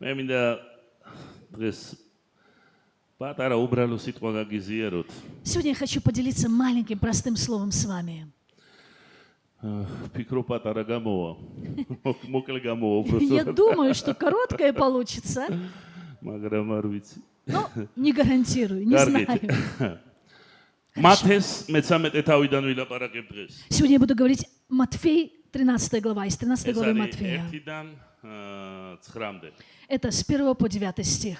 მე მინდა დღეს პატარა უბრალო სიტყვა გაგიზიაროთ. Сегодня я хочу поделиться маленьким простым словом с вами. ფიქრო პატარა გამოვა. მოკლე გამოვა Я უბრალოდ. думаю, что короткое получится, მაგრამ არ ვიცი. но не гарантирую, не знаю. მათეს მე-13 თავიდან ვილაპარაკებ დღეს. Сегодня я буду говорить Матфей, 13 глава, из 13 ეს главы არის Матфея. 1-დან 9-მდე. Это с 1 по 9 стих.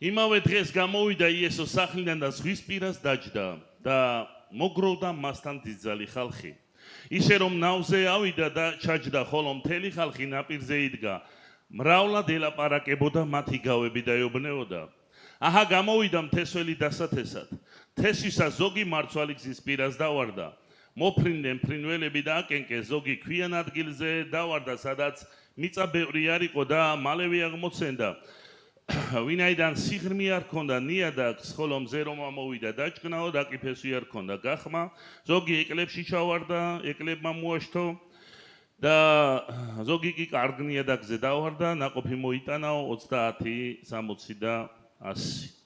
იმავე დღეს გამოვიდა იესო სახლიდან და ზღვის პირას დაჯდა და მოგროვდა მასთან დიდძალი ხალხი. ისე რომ ნავზე ავიდა და ჩაჯდა, ხოლო მთელი ხალხი ნაპირზე იდგა. მრავლად ელაპარაკებოდა, მათი გავები დაეუბნეოდა. აჰა გამოვიდა მთესველი დასათესად. თესვისას ზოგი მარცვალი გზის პირას დავარდა. მოფრინდნენ ფრინველები და აკენკე, ზოგი ქვიან ადგილზე დავარდა, სადაც მიწა ბევრი არ იყო და მალევე აღმოცენდა. ვინაიდან სიღრმე არ ქონდა ნიადაგს, ხოლო მზე რომ ამოვიდა დაჭკნაო, დაკიფესი არ ქონდა გახმა, ზოგი ეკლებში ჩავარდა, ეკლებმა მოაშთო და ზოგი კი კარგ ნიადაგზე დავარდა, ნაყოფი მოიტანაო 30, 60 და 100.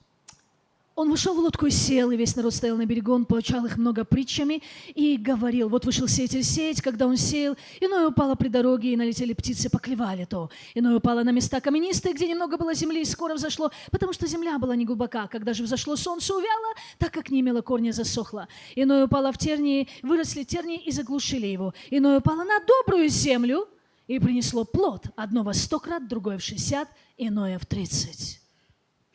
Он вышел в лодку и сел, и весь народ стоял на берегу, он поучал их много притчами и говорил, вот вышел сеятель сеять, когда он сеял, иное упало при дороге, и налетели птицы, поклевали то, иное упало на места каменистые, где немного было земли, и скоро взошло, потому что земля была не глубока, когда же взошло солнце, увяло, так как не имело корня, засохло, иное упало в тернии, выросли тернии и заглушили его, иное упало на добрую землю и принесло плод, одно во 100 крат, другое в 60, иное в 30.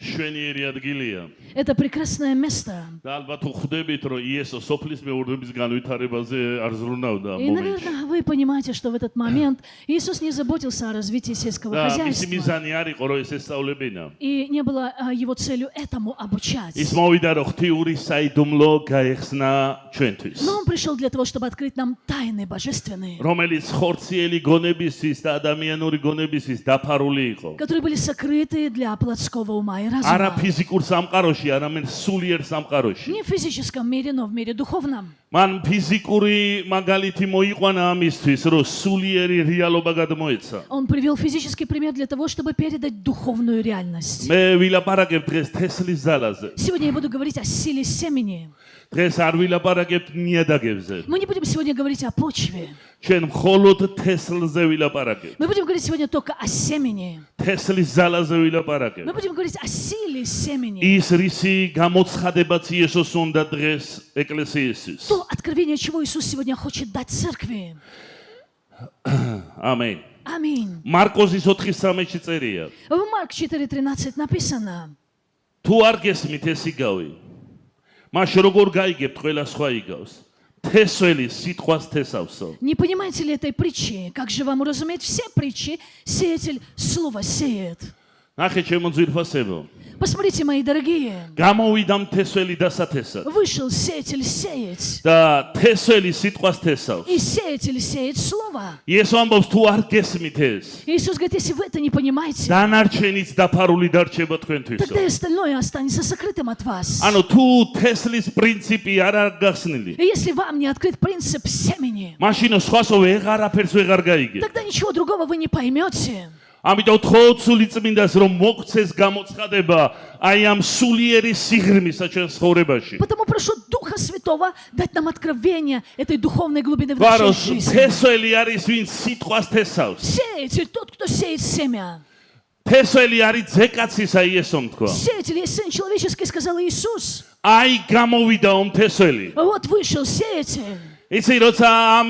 შვენიერი ადგილია. Это прекрасное место. და ალბათ ხვდებით, რომ იესო სოფლის მეურნეობის განვითარებაზე არ ზრუნავდა И, მომენტში. наверное, вы понимаете, что в этот момент Иисус не заботился о развитии сельского და მისი хозяйства. მიზანი არ იყო, რომ ეს ესწავლებინა. И не было его целью этому обучать. ის მოვიდა, რომ ღვთიური საიდუმლო გაეხსნა ჩვენთვის. Но он пришел для того, чтобы открыть нам тайны божественные, რომელიც ხორციელი გონებისთვის და ადამიანური гонებისთვის დაფარული იყო. которые были сокрыты для плотского ума и არა разума. ფიზიკურ სამყაროში, არამედ სულიერ სამყაროში. Не в физическом мире, но в мире духовном. მან ფიზიკური მაგალითი მოიყვანა ამისთვის, რომ სულიერი რეალობა გადმოეცა. Он привел физический пример для того, чтобы передать духовную реальность. მე ვილაპარაკებ დღეს თესლის ძალაზე. Сегодня я буду говорить о силе семени. დღეს არ ვილაპარაკებ ნიადაგებზე. Мы не будем сегодня говорить о почве. ჩვენ მხოლოდ თესლზე ვილაპარაკებ. Мы будем говорить сегодня только о семени. თესლის ძალაზე ვილაპარაკებ. Мы будем говорить о силе семени. ის რისი გამოცხადებაც იესოს უნდა დღეს ეკლესიისთვის. То откровение, чего Иисус сегодня хочет дать церкви. ამენ. Аминь. მარკოზის 4:13-ში წერია. В Марк 4:13 написано. თუ არ გესმით ეს იგავი, მაშ როგორ გაიგებთ ყველა სხვა იგავს? თესველი სიტყვას თესავსო. Не понимаете ли этой притчи? Как же вам уразуметь все притчи? Сеятель слово сеет. ნახე ჩემო ძვირფასებო. Посмотрите, мои дорогие. გამოვიდა თესველი დასათესად Вышел сеятель сеять. და თესველი სიტყვას თესავს. И сеятель сеет слово. იესო ამბობს თუ არ გესმით ეს, Иисус говорит, если вы это не понимаете, დანარჩენიც დაფარული დარჩება თქვენთვისო. тогда и остальное останется сокрытым от вас. ანუ თუ თესლის პრინციპი არ გახსნილი, И если вам не открыт принцип семени, მაშინ სხვასო ვეღარაფერს ვეღარ გაიგებ. тогда ничего другого вы не поймете. ამიტომ თხოვცული წმინდას რომ მოგცეს გამოცხადება აი ამ სულიერი სიღრმისა ჩვენ ცხოვრებაში. Потому прошу Духа Святого дать нам откровение этой духовной глубины в нашей ვაროს жизни. თესველი არის ვინც სიტყვას თესავს. Сеятель, тот, кто сеет семя. თესველი არის ძეკაცისა იესომ თქვა. Сеятель есть Сын Человеческий, сказал Иисус. აი გამოვიდა ომ თესველი. Вот вышел сеятель. იცი როცა ამ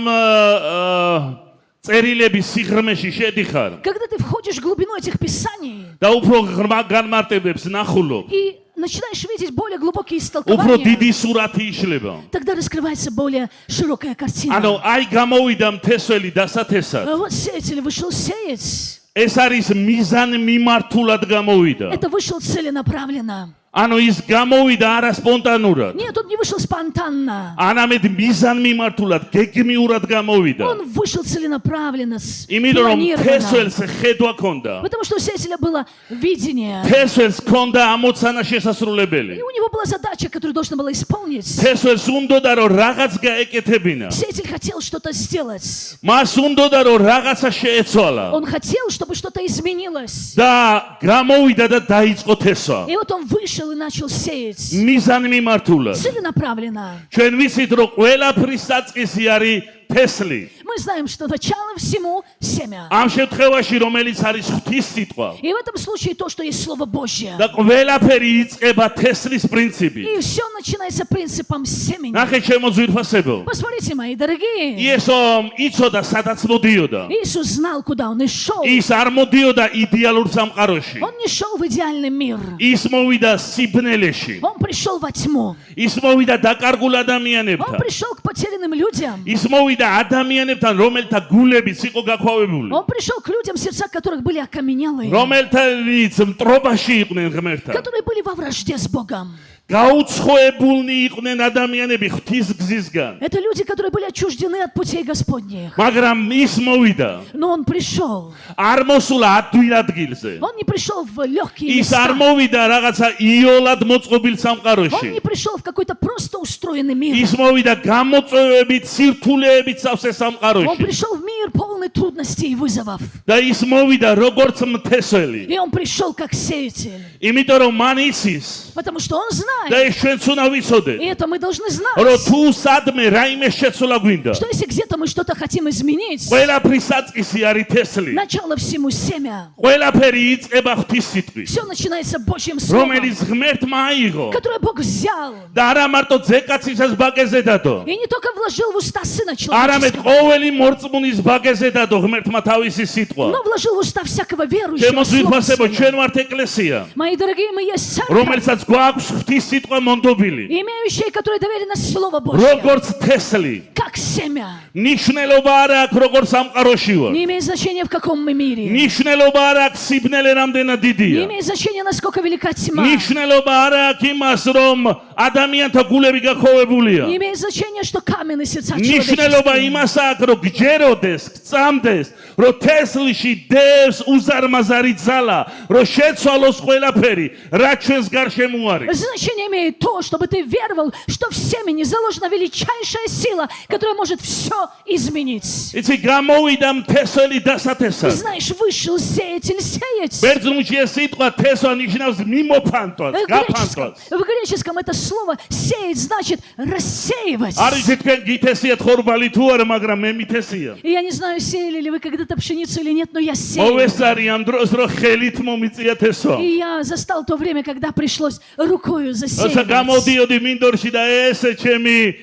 წერილების სიღრმეში შედიხარ Когда ты входишь в глубину этих писаний და უფრო ღრმა განმარტებებს ნახულობ, и начинаешь видеть более глубокие უფრო истолкования, დიდი სურათი იშლება. тогда раскрывается более широкая картина. ანუ აი გამოვიდა თესველი დასათესად. А вот сеятель вышел сеять. ეს არის მიზან მიმართულად გამოვიდა. Это вышел целенаправленно. ანუ ის გამოვიდა არა სპონტანურად. Нет, он не вышел спонтанно. ანამედ მიზანმიმართულად, გეგმიურად გამოვიდა. Он вышел целенаправленно, იმიტომ რომ спланированно. თესველს ხედვა ქონდა. Потому что у сеятеля было видение. თესველს ქონდა ამოცანა შესასრულებელი. И у него была задача, которую должна была исполнить. თესველს უნდოდა რომ რაღაც გაეკეთებინა. Сеятель хотел что-то сделать. მას უნდოდა რომ რაღაცა შეეცვალა. Он хотел, чтобы что-то изменилось. და გამოვიდა და დაიწყო თესვა. И вот он вышел и начал сеять. მიზანმიმართულად. Целенаправленно. ჩვენ ვიცით რომ ყველაფრის საწყისი არის თესლი. Мы знаем, что начало всему семя. ამ შემთხვევაში რომელიც არის ღვთის ситყვა. И в этом случае то, что есть Слово Божье. და ყველაფერი იწყება თესლის პრინციპით. И все начинается принципом семени. ნახე ჩემო ძვირფასებო. Посмотрите, мои дорогие. იესო იცოდა სადაც მოდიოდა. Иисус знал, куда он и шел. ის არ მოდიოდა იდეალურ სამყაროში. Он не шел в идеальный мир. ის მოვიდა სიბნელეში. Он пришел во тьму. ის მოვიდა დაკარგულ Он ადამიანებთან. пришел к потерянным людям. ის მოვიდა ადამიანებთან, რომელთა გულებიც იყო გაქვავებული. Он пришел к людям, сердца которых были окаменелые, რომელთაც მტრობაში იყვნენ ღმერთთან. которые были во вражде с Богом. გაუცხოებულნი იყვნენ ადამიანები ღვთის გზისგან. Это люди, которые были отчуждены от путей Господних. მაგრამ ის мовიდა. Но он пришел. არ მოსულა ათვირ ადგილზე. Он не пришел в легкие ის места. არ მოვიდა რაღაცა იოლად მოწყობილ Он სამყაროში. не пришел в какой-то просто устроенный мир. ის მოვიდა გამოწვევებით, სირთულეებით სავსე Он სამყაროში. пришел в мир полный трудностей и вызовов. და ის მოვიდა როგორც მთესველი. И он пришел как сеятель. იმიტომ რომ მან იცის Потому что он და знает. ეს ჩვენც უნდა ვიცოდეთ, И это мы должны რომ знать. თუ სადმე რაიმე შეცვლა გვინდა, Что если где-то мы что-то хотим изменить, ყველაფრის საწყისი არის თესლი. начало всему семя. ყველაფერი იწყება ღვთის სიტყვით, Все начинается Божьим Словом, რომელიც ღმერთმა აიღო которое Бог взял. და არა მარტო ძეკაცისას ბაგეზე დადო, И не только вложил в уста Сына არამედ Человеческого, ყოველი მორწმუნის ბაგეზე дадо ღმერთმა თავისი სიტყვა. но вложил в уста всякого верующего ჩემო Слово ძვირფასებო, Свое. ჩვენ ვართ ეკლესია, Мои дорогие, мы есть церковь, რომელსაც გვაქვს ღვთის სიტყვა მონდობილი, имеющие, которые доверены Слово Божье, როგორც თესლი. как семя. ნიშნულობა არ აქვს როგორ სამყაროში ვარ. Не имеет значения, в каком мы мире. ნიშნულობა არ აქვს სიბნელე რამდენად Не დიდია. имеет значения, насколько велика тьма. ნიშნულობა არ აქვს იმას, რომ ადამიანთა გულები გაქვავებულია. Не имеет значения, что каменные сердца ნიშნულობა человеческие. იმას აქვს, რომ გჯეროდეს, გწამდეს, რომ თესლში დევს უზარმაზარი ძალა, რომ შეცვალოს ყველაფერი, რაც ჩვენს გარშემო არის. Значение имеет то, чтобы ты веровал, что в семени заложена величайшая сила, которая может все изменить. იცი გამოვიდა მთესველი დასათესად. Знаешь, вышел сеятель сеять. ბერძნულში ეს სიტყვა თესვა ნიშნავს მიმოფანტვას, გაფანტვას. В греческом это слово сеять значит рассеивать. არის თქვენ გითესიათ ხორბალი თუ არა, მაგრამ მე მითესია. И я не знаю, сеяли ли вы когда-то пшеницу или нет, но я сеял. მოვესწარი ამ დროს, რომ ხელით მომიწია თესვა. И я застал то время, когда пришлось рукою როცა засеивать. გამოდიოდი მინდორში და ესე ჩემი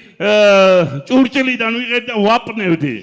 ჭურჭლიდან ვიღებ და ვაპნევდი.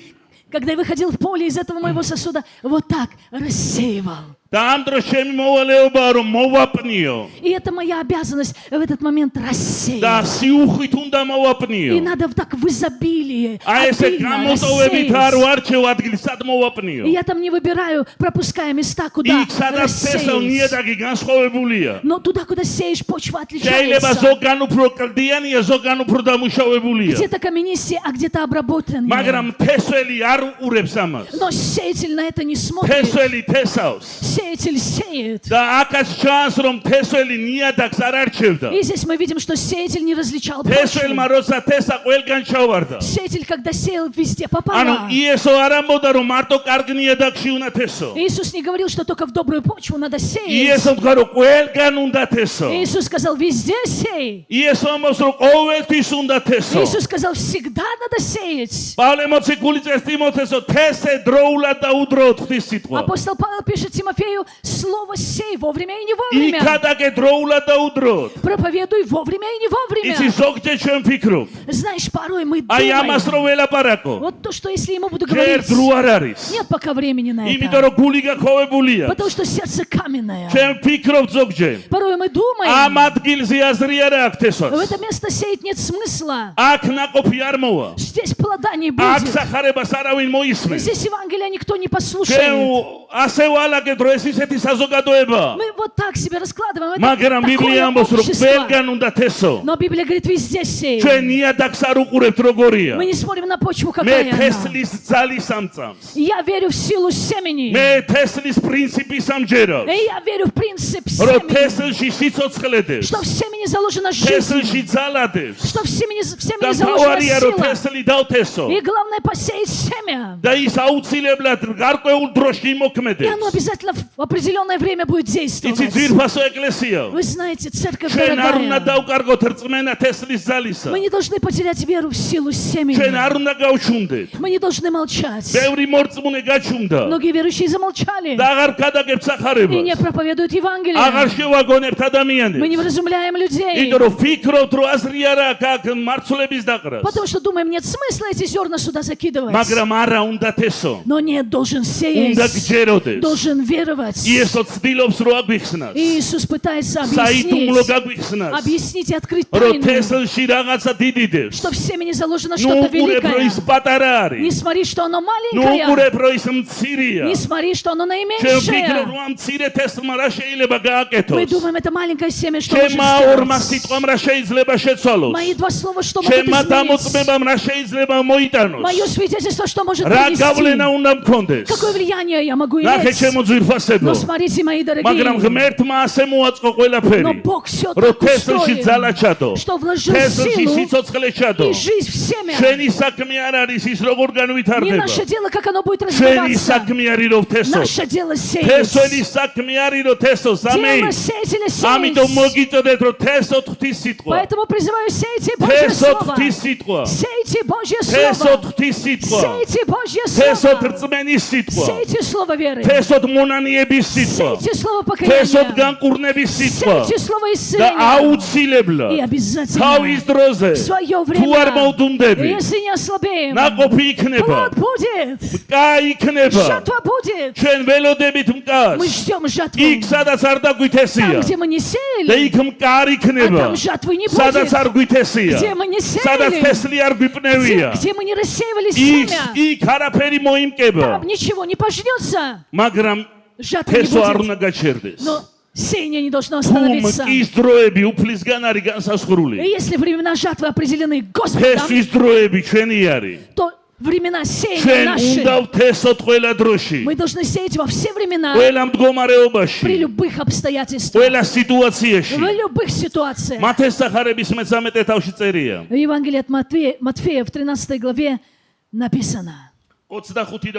Когда я выходил в поле из этого моего сосуда, вот так рассеивал. და ამ დროს ჩემი მოვალეობაა რომ მოვაპნიო И это моя обязанность в этот момент და рассеять. სიუხვით უნდა И მოვაპნიო. надо так в изобилии, აი ესე обильно გამოტოვებით არ рассеять. ვარჩევ ადგილს, სად И მოვაპნიო. я там не выбираю, пропуская места, куда იქ სადაც თესავ рассеять. ნიადაგი განსხვავებულია. Но туда, куда сеешь, почва შეიძლება отличается. ზოგან უფრო კლდიანია, ზოგან უფრო დამუშავებულია. Где-то каменистее, а где-то обработаннее. მაგრამ თესველი არ უყურებს ამას. Но сеятель на это не смотрит. თესველი თესავს. Сеятель сеет. და აქაც ჩანს რომ თესველი ნიადაგს არ არჩევდა. И здесь мы видим, что сеятель не различал почву. თესველმა როცა თესა ყველგან ჩავარდა. Сеятель, когда сеял, везде ანუ попало. იესო არ ამბობდა რომ მარტო კარგ ნიადაგში უნდა თესო. Иисус не говорил, что только в добрую почву надо сеять. იესო თქვა რომ ყველგან უნდა თესო. Иисус сказал, везде сей. იესო ამბობს რომ ყოველთვის უნდა თესო. Иисус сказал, всегда надо сеять. პავლე მოციქული წეს ტიმოთესო თესე დროულად და უდროოდ ღვთის სიტყვა. Апостол Павел пишет Тимофею, слово сей вовремя и не вовремя. იქადაგე დროულად და უდროოდ. Проповедуй вовремя и не იცი вовремя. ზოგჯერ ჩვენ ფიქრობ. Знаешь, порой мы აი ამას думаем, რომ ველაპარაკო. вот то, что если ему буду ჯერ говорить, დრო არ არის. нет пока времени на იმიტომ это. რომ გული გაქვავებულია. Потому что сердце каменное. ჩვენ ფიქრობ ზოგჯერ. Порой мы ამ думаем, ადგილზე აზრი არ აქვს в თესვას. это место сеять нет смысла. აქ ნაკოფი არ მოვა. Здесь плода не აქ будет. სახარებას არავინ მოისმენს. Здесь Евангелия никто не послушает. ჩვენ ასე ვალაგეთ რომ ეს ისეთი საზოგადოება. Мы вот так себе раскладываем. მაგრამ Это ბიბლია такое ამბობს, რომ общество. ყველგან უნდა თესო. Но Библия говорит, везде сеем. ჩვენ ნიადაგს არ უყურებთ როგორია. Мы не смотрим на почву, მე какая она. თესლის ძალის ამწამს. Я верю в силу семени. მე თესლის პრინციპის ამჯერავს. И я верю в принцип რომ семени. თესლში სიცოცხლე დევს. Что в семени заложена жизнь. თესლში ძალა დევს. Что в семени და заложена თავარია რომ сила. თესლი დავთესო. И главное посеять семя. და ის აუცილებლად გარკვეულ დროში И იმოქმედებს. оно обязательно в определенное время будет действовать. იცი ძვირფასო ეკლესიაო. Вы знаете, церковь ჩვენ არ უნდა дорогая. დავკარგოთ რწმენა თესლის ძალისა. Мы не должны потерять веру в силу ჩვენ семени. არ უნდა გავჩუნდეთ. Мы не должны молчать. ბევრი მორწმუნე გაჩუნდა. Многие верующие замолчали და აღარ გადაგებ и не სახარებას. проповедуют აღარ Евангелие. შევაგონებთ Мы ადამიანებს. не вразумляем людей. იმიტომ რომ ფიქრობთ რომ აზრი არა აქ მარცვლების დაყრას. Потому что думаем, нет смысла эти зерна сюда закидывать. მაგრამ არა უნდა თესო. Но нет, должен უნდა сеять. გჯეროდეს. Должен веровать. იესო ცდილობს რომ აგვიხსნას. И Иисус пытается საიდუმლო объяснить. გაგვიხსნას. Объяснить и открыть რომ тайну. თესლში რაღაცა დიდი დევს. Что в семени заложено ნუ что-то უყურებ რომ великое. ის პატარა Не არის. смотри, что оно ნუ маленькое. უყურებ რომ ის მცირეა. Не смотри, что оно ჩვენ ვფიქრობ наименьшее. რომ ამ მცირე თესლმა რა შეიძლება გააკეთოს. Мы думаем, это маленькое семя, что может ჩემმა ორმა сделать. სიტყვამ რა შეიძლება შეცვალოს. Мои два слова, что могут ჩემმა изменить. დამოწმებამ რა შეიძლება მოიტანოს. Мое свидетельство, что может რა გავლენა привести. უნდა მქონდეს. Какое влияние я могу ნახე иметь. ჩემო ძვირფასებო. Но смотрите, мои მაგრამ дорогие, ღმერთმა ასე მოაწყო ყველაფერი. но Бог все რომ так თესლში ძალა устроил, ჩადო. что вложил თესლში силу სიცოცხლე ჩადო. и жизнь в семя. ჩვენი საქმე არ არის ის როგორ Не განვითარდება. наше дело, как оно будет ჩვენი развиваться. საქმე არის რომ თესო. Наше дело сеять. თესველი საქმე არის რომ თესოს. ამინ. Дело сеятеля ამიტომ сеять. მოგიწოდეთ რომ თესოთ ღვთის სიტყვა. Поэтому призываю, сейте Божье თესოთ Слово. ღვთის სიტყვა. Сейте Божье თესოთ Слово. ღვთის სიტყვა. Сейте Божье თესოთ Слово. რწმენის სიტყვა. Сейте Слово веры. თესოთ მონანიების სიტყვა. Сейте Слово თესოთ покаяния. განკურნების სიტყვა. Сейте Слово და исцеления. აუცილებლად И обязательно თავის დროზე в свое თუ არ время, მოვდუნდები если не ослабеем, ნაყოფი იქნება плод будет, კაი იქნება жатва будет. ჩვენ ველოდებით Мы მკას ждем жатву. იქ სადაც არ Там, დაგვითესია где мы не და сеяли, იქ მკარი а იქნება там жатвы не სადაც არ будет. გვითესია Где мы не სადაც сеяли, თესლი არ გვიპნევია где мы не рассеивали იქ семя, იქ არაფერი მოიმკება там ничего не пожнется. მაგრამ Жатвы не თესო არ будет. უნდა გაჩერდეს Но сеяние не должно თუ остановиться. მკის დროები უფლისგან არის И განსასხვრული если времена жатвы определены Господом, თესვის დროები ჩვენი არის то времена сеяния ჩვენ наши, უნდა ვთესოთ ყველა დროში мы должны сеять во все времена, ყველა მდგომარეობაში при любых обстоятельствах, ყველა სიტუაციაში в любых ситуациях. მათეს სახარების მე-13 თავში წერია В Евангелии от Матфея в 13 главе написано, 25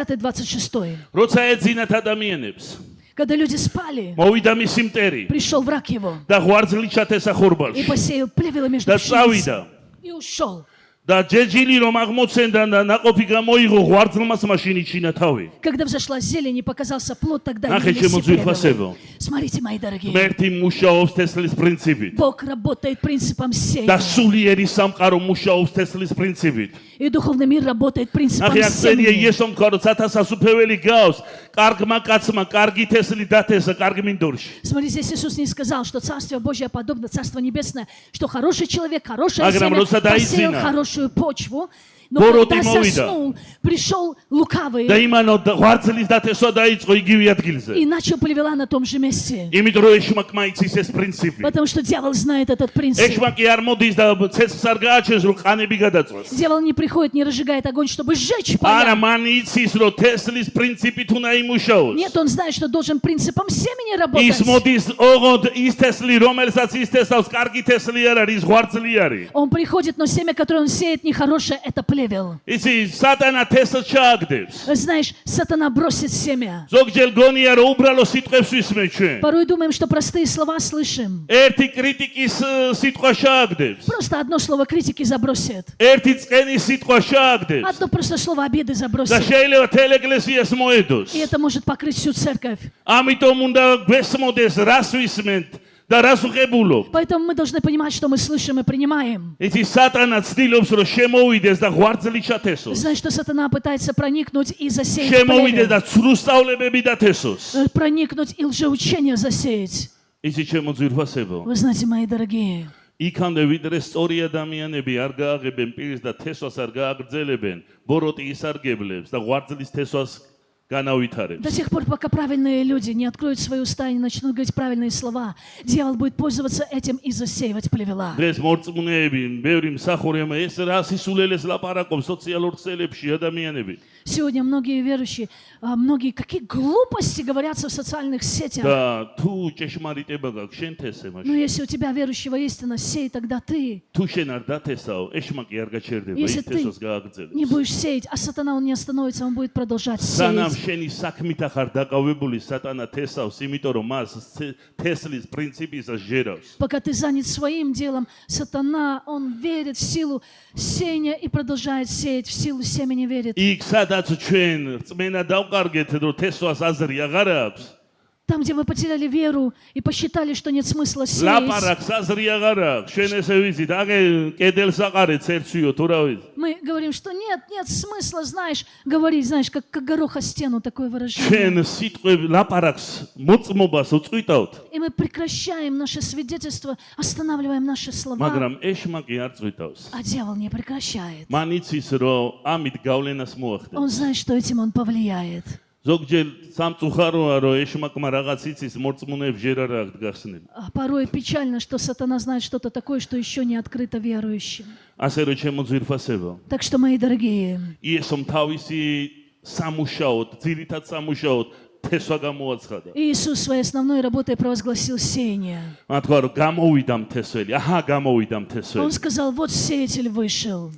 და 26 25-26. როცა ეძინათ ადამიანებს Когда люди спали, მოვიდა მისი მტერი пришел враг его და ღვარძლი ჩათესა и ხორბალში посеял плевелы между და пшеницей წავიდა и ушел. და ჯეჯილი რომ აღმოცენდა და ნაყოფი გამოიღო ღვარძლმას მაშინ იჩინა თავი Когда взошла зелень и показался плод, тогда Нахай, явились чему и плевелы. ძვირფასებო. Смотрите, мои дорогие, ღმერთი მუშაობს თესლის პრინციპით Бог работает принципом და сеяния, სულიერი სამყარო მუშაობს თესლის პრინციპით и духовный мир работает принципом ნახე აქ წერია семени. იესომ ქარო ცათასასუფეველი გავს კარგმა კაცმა კარგი თესლი დათესა კარგი მინდორში Смотрите, здесь Иисус не сказал, что Царствие Божье подобно Царство Небесное, что хороший человек, хорошее Аграм, семя роса да посеял изина. хорошую почву, но Бороти когда мовида. заснул, пришел лукавый და იმანო ღვაწლის დათესვა დაიწყო იგივე ადგილზე и начал плевела на том же месте. იმიტომ რომ ეშმაკმა იცის ეს პრინციპი Потому что дьявол знает этот принцип. ეშმაკი არ მოდის და ცეცხლს არ გააჩენს რომ ყანები გადაწვას Дьявол не приходит, не разжигает огонь, чтобы сжечь არა поля. მან იცის რომ თესლის პრინციპით უნდა იმუშაოს Нет, он знает, что должен принципом семени ის работать. მოდის ოღონდ ის თესლი რომელსაც ის თესავს კარგი თესლი არ არის ღვაწლი არის Он приходит, но семя, которое он сеет, нехорошее, это плевел. იცი სატანა თესლს ჩააგდებს Знаешь, сатана бросит семя. ზოგჯერ გონია რომ უბრალო სიტყვებს ვისმენთ ჩვენ Порой думаем, что простые слова слышим. ერთი კრიტიკის სიტყვა ჩააგდებს Просто одно слово критики забросит. ერთი წყენის სიტყვა ჩააგდებს Одно просто слово обиды და забросит. შეიძლება თელ ეკლესიას მოედოს И это может покрыть всю церковь. ამიტომ უნდა გვესმოდეს რას ვისმენთ და რას ვღებულობ Поэтому мы должны понимать, что мы слышим и принимаем. იცი სატანა ცდილობს რომ შემოვიდეს და ღვაწლი ჩათესოს Знаешь, что сатана пытается проникнуть и засеять შემოვიდეს და плевел. ცრუსწავლებები დათესოს Проникнуть и лжеучение засеять. იცი ჩემო ძვირფასებო Вы знаете, мои дорогие, იქამდე ვიდრე სწორი ადამიანები არ გააღებენ პირის და თესვას არ გააგრძელებენ ბოროტი ისარგებლებს და ღვაწლის თესვას განავითარებს. До тех пор, пока правильные люди не откроют свои уста и не начнут говорить правильные слова, дьявол будет пользоваться этим и засеивать плевела. დღეს მორწმუნეები, ბევრი მსახურება ეს რა სისულელეს ლაპარაკობს სოციალურ ქსელებში ადამიანები. Сегодня многие верующие, многие какие глупости говорятся в социальных сетях. და თუ ჭეშმარიტება გაქვს შენ თესე Но მაშინ. если у тебя верующего истина, сей, тогда ты. თუ შენ არ დათესაო, ეშმაკი არ გაჩერდება, Если ის ты თესოს не გააგრძელებს. будешь сеять, а сатана он не остановится, он будет продолжать სანამ сеять. შენი საქმით ახარ დაკავებული სატანა თესავს, იმიტომ რომ მას თესლის პრინციპისას ჟერავს. Пока ты занят своим делом, сатана, он верит в силу сеяния и продолжает сеять, в силу семени верит. იქ სადაც ჩვენ რწმენა დავყარგეთ, რომ თესვას აზრი აღარ აქვს. Там, где мы потеряли веру и посчитали, что нет смысла сеять, ლაპარაკს აზრი აღარ აქვს. ჩვენ ესე ვიცით, აგე კედელს აყარეთ ერთსვიო თუ რა ვიცი. мы говорим, что нет смысла, знаешь, говорить, знаешь, как горох о стену, такое выражение. ჩვენ სიტყვები ლაპარაკს მოწმობას უწვიტავთ, И мы прекращаем наше свидетельство, останавливаем наши слова, მაგრამ ეშმაკი არ წვიტავს. а дьявол не прекращает. მან იცის, რომ ამით გავლენას მოახდენს. Он знает, что этим он повлияет. ზოგჯერ სამწუხაროა, რომ ეშმაკმა რაღაც იცის, მორწმუნეებს ჯერ არ აქვს გახსნილი. Порой печально, что сатана знает что-то такое, что еще не открыто верующим. ასე რომ ჩემო ძვირფასებო, Так что, мои дорогие, იესომ თავისი სამუშაოდ, ძირითად სამუშაოდ თესვა გამოაცხადა. Иисус своей основной работой провозгласил сеяние. მათ თქვა, რომ გამოვიდა მთესველი, აჰა, გამოვიდა Он მთესველი. сказал, вот сеятель вышел,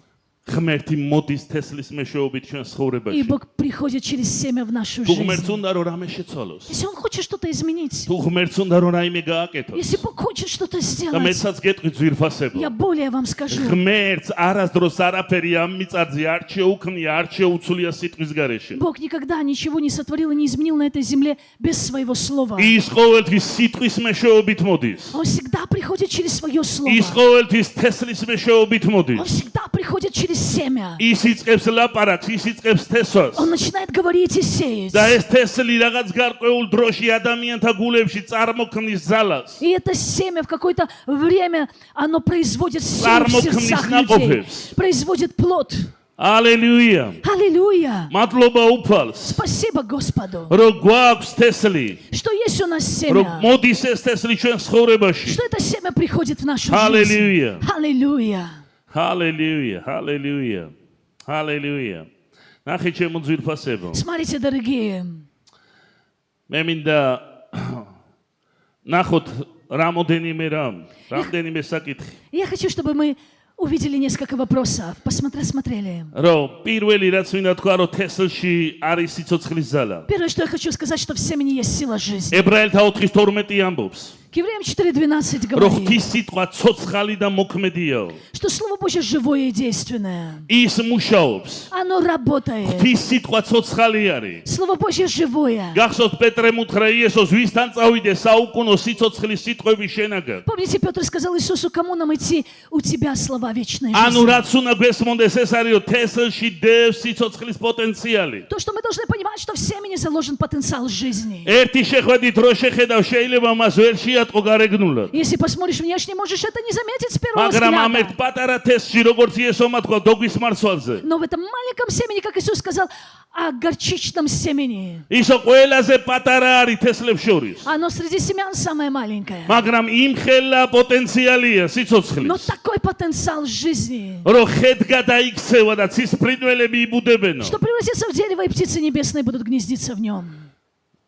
ღმერთი მოდის თესლის მეშვეობით ჩვენ и ცხოვრებაში. Бог приходит через семя в нашу თუ ღმერთს жизнь. უნდა რომ რამე შეცვალოს, Если Он хочет что-то изменить, თუ ღმერთს უნდა რომ რაიმე გააკეთოს, если Бог хочет что-то და сделать, მეცაც გეტყვი ძვირფასებო. я более вам скажу, ღმერთს არასდროს არაფერი ამ მიწაზე არ შეუქმნია, არ შეუცვლია სიტყვის გარეშე. Бог никогда ничего не сотворил и не изменил на этой земле без своего слова. ის ყოველთვის სიტყვის მეშვეობით მოდის. Он всегда приходит через свое слово. ის ყოველთვის თესლის მეშვეობით Он მოდის. всегда приходит через семя. ის იწყებს ლაპარაკს, ის იწყებს თესვას. Он начинает говорить и сеять. და ეს თესლი რაღაც გარკვეულ დროში ადამიანთა გულებში წარმოქმნის ძალას. И это семя в какое-то время, оно производит силу в Წარმოქმნის сердцах людей. ნაყოფებს. Производит плод. ალელუია. Аллилуйя! მადლობა უფალს. Спасибо Господу, რომ გვაქვს თესლი, что есть у нас რომ семя. მოდის ეს თესლი ჩვენ ცხოვრებაში. Что это семя приходит в нашу жизнь. Аллилуйя. Аллилуйя! ჰალელუია, ჰალელუია. ჰალელუია. ნახე ჩემო ძვირფასებო. Смотрите, дорогие, მე მინდა ნახოთ რამდენიმე საკითხი. я хочу, чтобы мы увидели несколько вопросов, посмотрели. რომ პირველი რაც მინდა თქვა, რომ თესლში არის სიცოცხლის ძალა. Первое, что я хочу сказать, что в семени есть сила жизни. ებრაელთა 4:12 ამბობს, К Евреям 4:12 რომ говорит, ღვთის სიტყვა ცოცხალი და მოქმედიაო. что Слово Божье живое и действенное. ის მუშაობს. Оно работает. ღვთის ситყვა ცოცხალი არის. Слово Божье живое. გახსოვთ პეტრემ უთხრა იესოს, ვისთან წავიდე საუკუნო სიცოცხლის სიტყვები შენაგან. Помните, Петр сказал Иисусу, кому нам идти? У тебя слова вечной ანუ жизни. რაც უნდა გვესმონდეს ეს არის, რომ თესლში დევს სიცოცხლის პოტენციალი. То, что мы должны понимать, что в семени заложен потенциал жизни. ერთი შეხვედით რო შეხედავ, შეიძლება მას ვერ შეატყო გარეგნულად. Если посмотришь внешне, можешь это не заметить с первого მაგრამ ამ ერთ взгляда. პატარა თესლში, როგორც იესომა თქვა, დოგვის მარცვალზე, Но в этом маленьком семени, как Иисус сказал, о горчичном семени. ისო ყველაზე პატარა არის თესლებს შორის. Оно среди семян самое маленькое. მაგრამ იმხელა პოტენციალია სიცოცხლის. Но такой потенциал жизни, რომ ხედ გადაიქცევა და ცისფრინველები იბუდებენო. что превратится в дерево, и птицы небесные будут гнездиться в нем.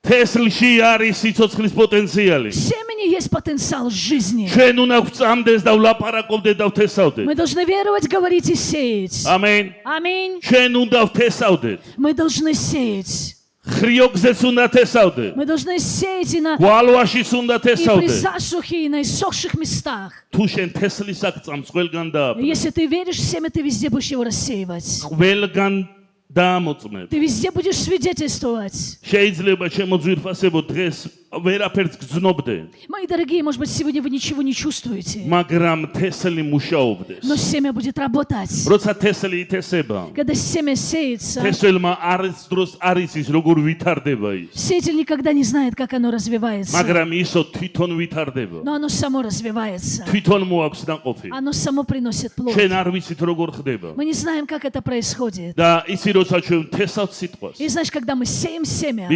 თესლში არის სიცოცხლის პოტენციალი. В семени есть потенциал жизни. ჩვენ უნდა გვწამდეს და ვლაპარაკობდეთ და ვთესავდეთ. Мы должны веровать, говорить и сеять. ამენ. Аминь. ჩვენ უნდა ვთესავდეთ. Мы должны сеять. ხრიოგზეც უნდა თესავდეთ. Мы должны сеять и გვალვაშიც უნდა и при თესავდეთ. засухе, и на иссохших местах. თუ შენ თესლის აქ ყველგან დააბნე. Если ты веришь в семя, ты везде будешь его рассеивать. ყველგან დაამოწმებ. Ты везде будешь свидетельствовать. შეიძლება შემოძვირფასებო დღეს ვერაფერს გძნობდნენ, Мои дорогие, может быть, сегодня вы ничего не чувствуете, მაგრამ თესლი მუშაობდეს. но семя будет работать. როცა თესლი ითესება, Когда семя сеется, თესლმა არის დროს არის ის როგორ ვითარდება ის. сеятель никогда не знает, как оно развивается, მაგრამ ისო თვითონ ვითარდება. но оно само развивается. თვითონ მოაქვს დაყოფი. Оно само приносит плод. ჩვენ არ ვიცით როგორ ხდება. Мы не знаем, как это происходит. და ისი როცა ჩვენ თესავთ სიტყვას. И знаешь, когда мы сеем семя,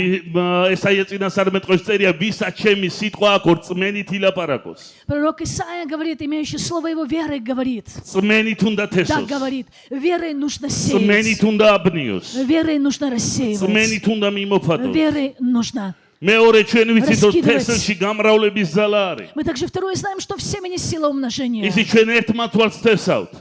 ესაია წინასწარმეტყველში წერია, ვისაც ჩემი სიტყვა აქვს, რწმენით ილაპარაკოს. пророк Исаия говорит, имеющий слово его верой, говорит. რწმენით უნდა Так თესოს. говорит, верой нужно რწმენით сеять, უნდა აბნიოს. верой нужно рассеивать, რწმენით უნდა მიმოფადოს. верой нужно. მეორე ჩვენ ვიცით, რომ Раскидывать. თესლში გამრავლების ძალა არის. Мы также второе знаем, что в семени сила умножения. ისი ჩვენ ერთ მართვალს თესავთ.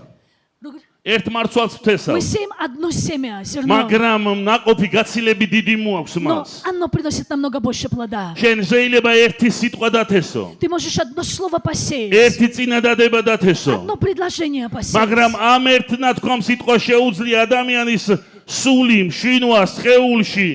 ერთ მართვალს Мы თესავთ. сеем одно семя, зерно, მაგრამ ნაყოფი გაცილები დიდი მოაქვს но მას. оно приносит намного больше плода. შენ შეიძლება ერთი სიტყვა დათესო. Ты можешь одно слово посеять, ერთი წინადადება დათესო. одно предложение посеять. მაგრამ ამ ერთ ნათქვამ სიტყვა შეუძლია ადამიანის სული, მშვიდობა, სხეულში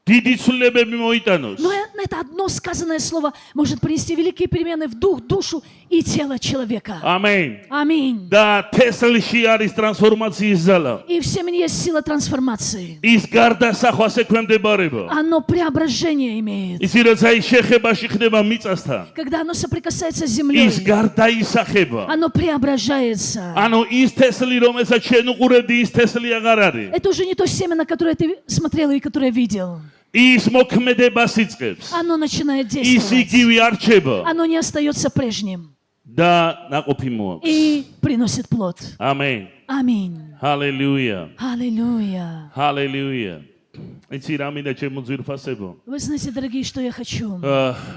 დიდი ცვლილებები მოიტანოს. Но это одно сказанное слово может принести великие перемены в дух, душу и тело человека. ამენ. Аминь. და თესლში არის ტრანსფორმაციის ძალა. И в семени есть сила трансформации. ის გარდასახვას ექვემდებარება. Оно преображение имеет. ისი როცა ის შეხებაში ხდება მიწასთან, Когда оно соприкасается с землей, ის გარდაისახება. оно преображается. ანუ ის თესლი, რომელსაც შენ უყურებდი, ის თესლი აღარ არის. Это уже не то семя, на которое ты смотрел и которое видел. ის მოქმედებას იწყებს. Оно начинает ის действовать. იგივე არ რჩება Оно не остается прежним და ნაყოფი მოაქვს. и приносит плод. ამენ. Аминь. ჰალელუია. Аллилуйя. ჰალელუია. იცი რა მინდა ჩემო ძვირფასებო? Вы знаете, дорогие, что я хочу?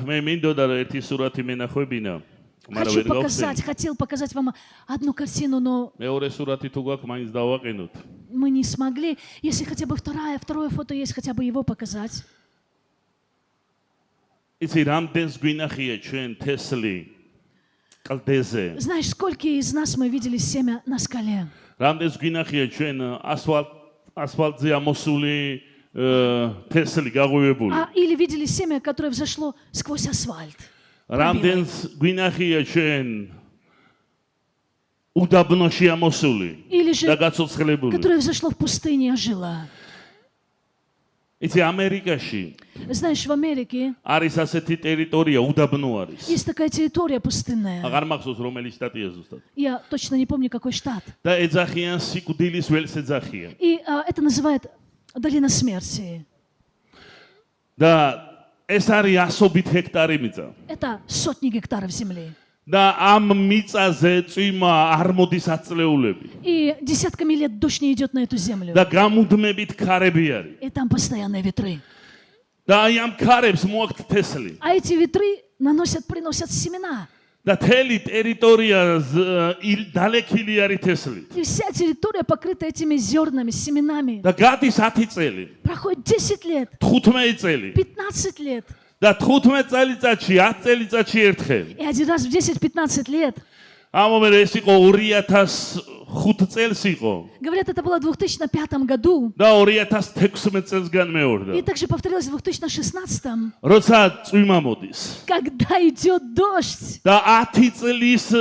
მე მინდოდა რომ ერთი სურათი მენახვებინა, მაგრამ ვერ გავხსენე. Хотел показать вам одну картину, но მეორე სურათი თუ გვაქვს, მაინც დავაყენოთ. мы не смогли. Если хотя бы второе фото есть, хотя бы его показать. იცი რამდენს გვინახია ჩვენ თესლი კლდეზე? Знаешь, сколько из нас мы видели семя на скале? რამდენს გვინახია ჩვენ ასფალტზე ამოსული თესლი გაღვივებული? Или видели семя, которое взошло сквозь асфальт? რამდენს გვინახია ჩვენ უდაბნოში ამოსული Или же, და გაცოცხლებული? которое взошло в пустыне, ожило? იცი ამერიკაში Знаешь, в Америке არის ასეთი ტერიტორია, უდაბნო არის. есть такая территория пустынная. აღარ მახსოვს რომელი შტატია ზუსტად. Я точно не помню, какой штат. და ეძახიან სიკვდილის ველს ეძახიან. И это называют долина смерти. და ეს არის ასობით ჰექტარი მიწა. Это сотни гектаров земли. და ამ მიწაზე წვიმა არ მოდის აწლეულები. И десятками лет дождь не идет на эту землю. და გამუდმებით ქარები არის. И там постоянные ветры. და აი ამ ქარებს მოაქვს თესლი. А эти ветры приносят семена. და თელი ტერიტორია დალექილი არის თესლით. И вся территория покрыта этими зернами, семенами. და გადის 10 წელი, Проходит 10 лет, 15 წელი 15 лет. და 15 წელიწადში, 10 წელიწადში ერთხელ. И один раз в 10-15 лет. ამომერ ეს იყო 2005 წელს იყო Говорят, это было в 2005 году. და 2016 წელს განმეორდა. И также повторилось в 2016, როცა წვიმა მოდის когда идет дождь. და 10 წლის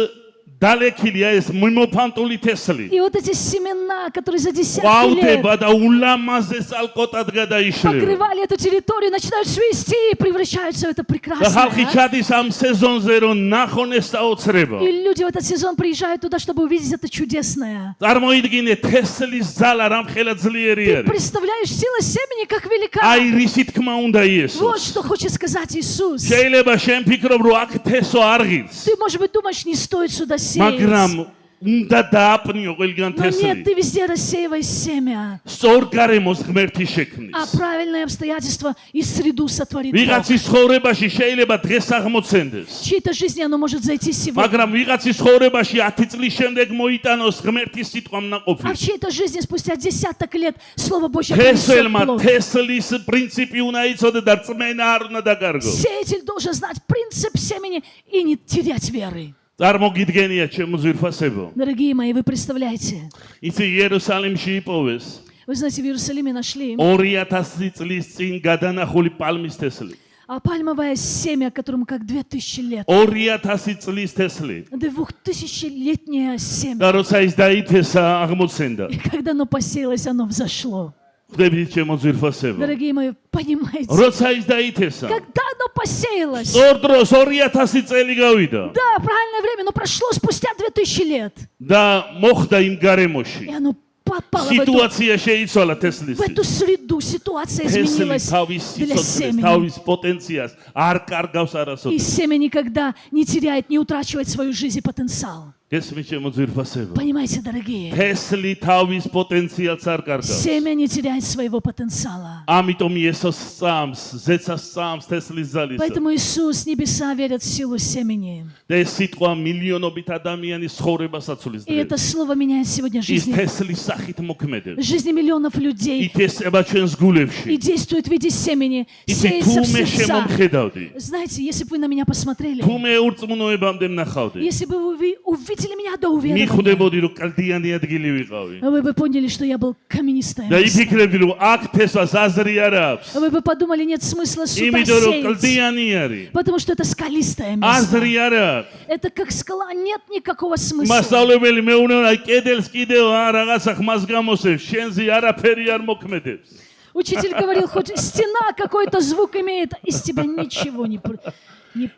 დალექილია ეს მიმოფანტული თესლი. И вот эти семена, которые за десятки лет ყვავდება და ულამაზეს ალკოტად გადაიშლება. покрывали эту территорию, начинают свести и превращаются в это და ხალხი прекрасное. ჩადის ამ სეზონზე რომ ნახონ ეს საოცრება. И люди в этот сезон приезжают туда, чтобы увидеть это чудесное. წარმოიდგინე თესლის ზალა რამხელა ძლიერი Ты არის. представляешь, сила семени как велика. აი რისი თქმა უნდა Вот იესოს. что хочет сказать Иисус. შეიძლება შენ ფიქრობ რომ აქ თესო არ ღირს. Ты, может быть, думаешь, не стоит сюда сеять. მაგრამ უნდა დააპნიო ყველგან Но нет, თესლი. ты везде рассеивай семя. სწორ გარემოს ღმერთი А შექმნის. правильные обстоятельства и среду сотворит Бог. ვიღაცის ცხოვრებაში შეიძლება დღეს აღმოცენდეს. В чьей-то жизни оно может зайти сегодня. მაგრამ ვიღაცის ცხოვრებაში 10 წლის შემდეგ მოიტანოს ღმერთის სიტყვამ ნაყოფი. А в чьей-то жизни спустя десяток лет Слово Божье принесет თესლმა плод. თესლის პრინციპი უნდა იცოდე და რწმენა არ უნდა დაკარგო. Сеятель должен знать принцип семени и не терять веры. წარმოგიდგენია ჩემო ძვირფასებო. Дорогие мои, вы представляете, იცი იერუსალიმში იპოვეს вы знаете, в Иерусалиме нашли 2000 წლის წინ გადანახული პალმის თესლი. пальмовое семя, которому как 2000 лет. 2000 წლის თესლი. 2000-летнее семя. და როცა ის დაითესა, აღმოცენდა. И когда оно посеялось, оно взошло. ხვდებით ჩემო ძვირფასებო. Дорогие мои, понимаете? როცა ის დაითესა. Когда оно посеялось. სწორ დროს 2000 წელი გავიდა. Да, правильное время, но прошло спустя 2000 лет. და მოხდა იმ გარემოში. И оно попало სიტუაცია შეიცვალა в თესლის. эту среду. Ситуация თესლი изменилась თავის для სიცოცხლეს, семени. თავის პოტენციალს არ კარგავს И არასოდეს. семя никогда не теряет, не утрачивает свою жизнь и потенциал. გესმით ჩემო ძვირფასებო. Понимаете, дорогие? თესლი თავის პოტენციალს არ კარგავს. Семя не теряет своего потенциала. ამიტომ იესოს სწამს, ზეცას სწამს თესლის ძალისა. Поэтому Иисус, небеса верят в силу семени. და ეს სიტყვა მილიონობით ადამიანის ცხოვრებას აცვლის И это დღეს. слово меняет сегодня ის жизни. თესლის სახით მოქმედებს. Жизни миллионов людей. ითესება ჩვენს гулებში. И действует в виде семени. იცი Сеется თუ в მე сердца. შემომხედავდი, Знаете, если бы вы на меня посмотрели, თუ მე ურწმუნოებამდე ვნახავდი, если бы вы увидели меня до уверования, მიხვდებოდი რომ კლდიანი ადგილი ვიყავი. вы бы поняли, что я был каменистое და место. იფიქრებდი რომ აქ თესვას აზრი არ აქვს. Вы бы подумали, нет смысла сюда იმიტომ რომ сеять, კლდიანი არის. потому что это скалистое место. აზრი არ აქვს. Это как скала, нет никакого смысла. მასწავლებელი მეუბნება კედელს კიდევ რაღაცა ხმას გამოსევს, შენზე არაფერი არ მოქმედებს. Учитель говорил, хоть стена какой-то звук имеет, из тебя ничего не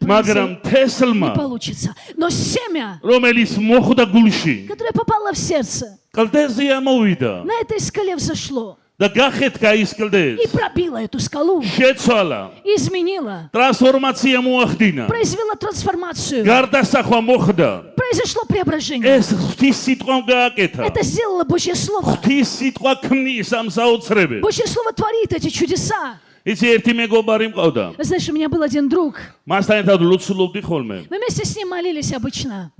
მაგრამ თესლმა, получится. Но семя, რომელიც მოხვდა გულში, которое попало в сердце, კლდეზე ამოვიდა на этой скале взошло და გახეთქა ის и კლდეს. пробило эту скалу, შეცვალა, изменило, ტრანსფორმაცია მოახდინა. произвело трансформацию, გარდასახვა მოხდა. произошло преображение. ეს ღვთის სიტყვამ გააკეთა. Это сделало Божье Слово. ღვთის სიტყვა ქმნის ამ საოცრებებს. Божье Слово творит эти чудеса. იცი ერთი მეგობარი მყავდა. Знаешь, у меня был один друг. მასთან ერთად ლოცულობდი ხოლმე. Мы вместе с ним молились обычно.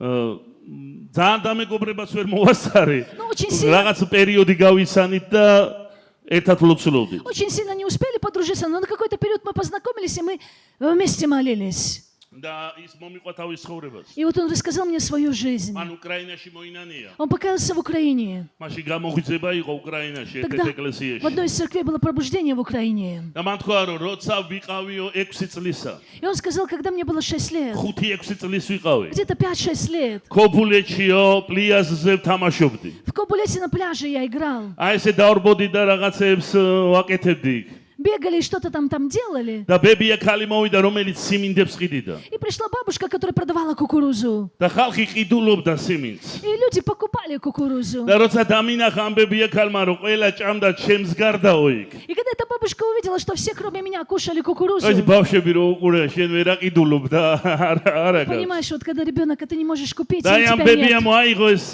ძალიან დამეგობრებას ვერ მოვასწარი. Ну, очень сильно. რაღაც პერიოდი გავისანით და ერთად ლოცულობდით. Очень сильно не успели подружиться, но на какой-то период мы познакомились, и мы вместе молились. და ის მომიყვა თავის ცხოვრებას. И вот он рассказал мне свою жизнь. მან უკრაინაში მოინანია. Он покаялся в Украине. მაშინ გამოღვიძება იყო უკრაინაში Тогда ერთ-ერთ в ეკლესიაში. одной из церквей было пробуждение в Украине. და მან თქვა რომ როცა ვიყავიო 6 წლისა. И он сказал, когда мне было 6 лет, 5-6 წლის ვიყავი. где-то 5-6 лет, ქობულეთშიო პლიაზზე ვთამაშობდი. в Кобулете на пляже я играл. აი ესე დავრბოდი და რაღაცებს ვაკეთებდი იქ. Бегали и что-то там делали. და ბებია ქალი მოვიდა რომელიც სიმინდებს ყიდიდა. И пришла бабушка, которая продавала кукурузу. და ხალხი ყიდულობდა სიმინდს. И люди покупали кукурузу. და როცა დამინახა ამ ბებია ქალმა რომ ყველა ჭამდა ჩემს გარდაო იქ. И когда эта бабушка увидела, что все, кроме меня, кушали кукурузу, აი ბავშვები რო უყურე შენ ვერ აყიდულობდა არა გა. понимаешь, вот когда ребенок, а ты не можешь купить, и და у ამ тебя ბებია нет. მოაიღო ეს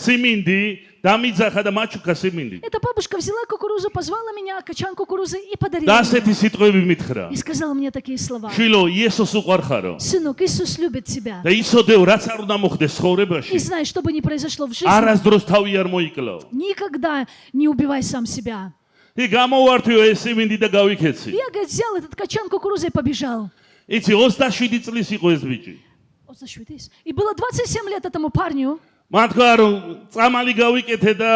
სიმინდი დამიძახა და მაჩუკა სიმინდი. Эта бабушка взяла кукурузу, позвала меня, качан кукурузы и подарила და мне. ასეთი სიტყვები მითხრა. И сказала мне такие слова. შვილო, იესოს უყვარხარო. Сынок, Иисус любит тебя. და იცოდეო რაც არ უნდა მოხდეს И ცხოვრებაში. знай, что бы ни произошло в жизни, არასდროს თავი არ მოიკლაო. никогда не убивай сам себя. ი გამოვართვიო ეს სიმინდი და გავიქეცი. Я, говорит, взял этот качан кукурузы и побежал. იცი 27 წლის იყო ეს ბიჭი. Вот зашвидись. И было 27 лет этому парню. მან თქვა რომ წამალი გავიკეთე და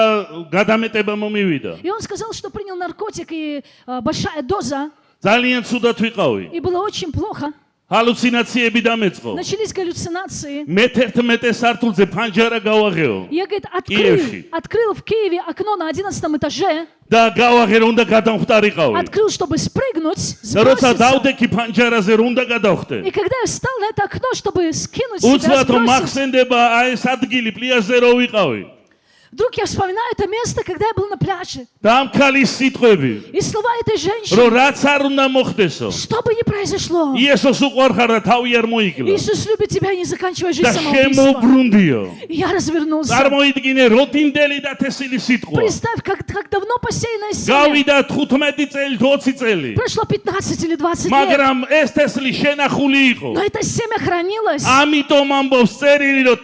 გადამეტება მომივიდა. И он сказал, что принял наркотик и большая доза. ძალიან ცუდად ვიყავი. И было очень плохо. ჰალუცინაციები დამეწყო. Начались галлюцинации. მე-11 სართულზე ფანჯარა გავაღეო. Я, говорит, Киевში. открыл в Киеве окно на 11 этаже. და გავაღე რომ უნდა გადამხტარიყავი. Открыл, чтобы спрыгнуть, და როცა сброситься. დავდექი фанჯარაზე რომ უნდა გადავხტე. И когда я встал на это окно, чтобы скинуть себя, უცბად რომ сбросить, მახსენდება აი ეს ადგილი პლიაჟზე რო ვიყავი. вдруг я вспоминаю это место, когда я был на пляже. და ამ ქალის სიტყვები, И слова этой რომ женщины, რაც არ უნდა მოხდესო. что бы ни произошло, იესოს უყვარხარ და თავი არ მოიკლა. Иисус любит тебя, не заканчивай жизнь და самоубийством. შემოbrundiო. И я развернулся. წარმოიდგინე როდინდელი და თესილი სიტყვა. Представь, как давно посеянное семя. გავიდა 15 წელი, 20 წელი. Прошло 15 или 20 лет. მაგრამ ეს თესლი შენახული იყო. Но это семя хранилось. ამიტომ ამბობს წერილი, რომ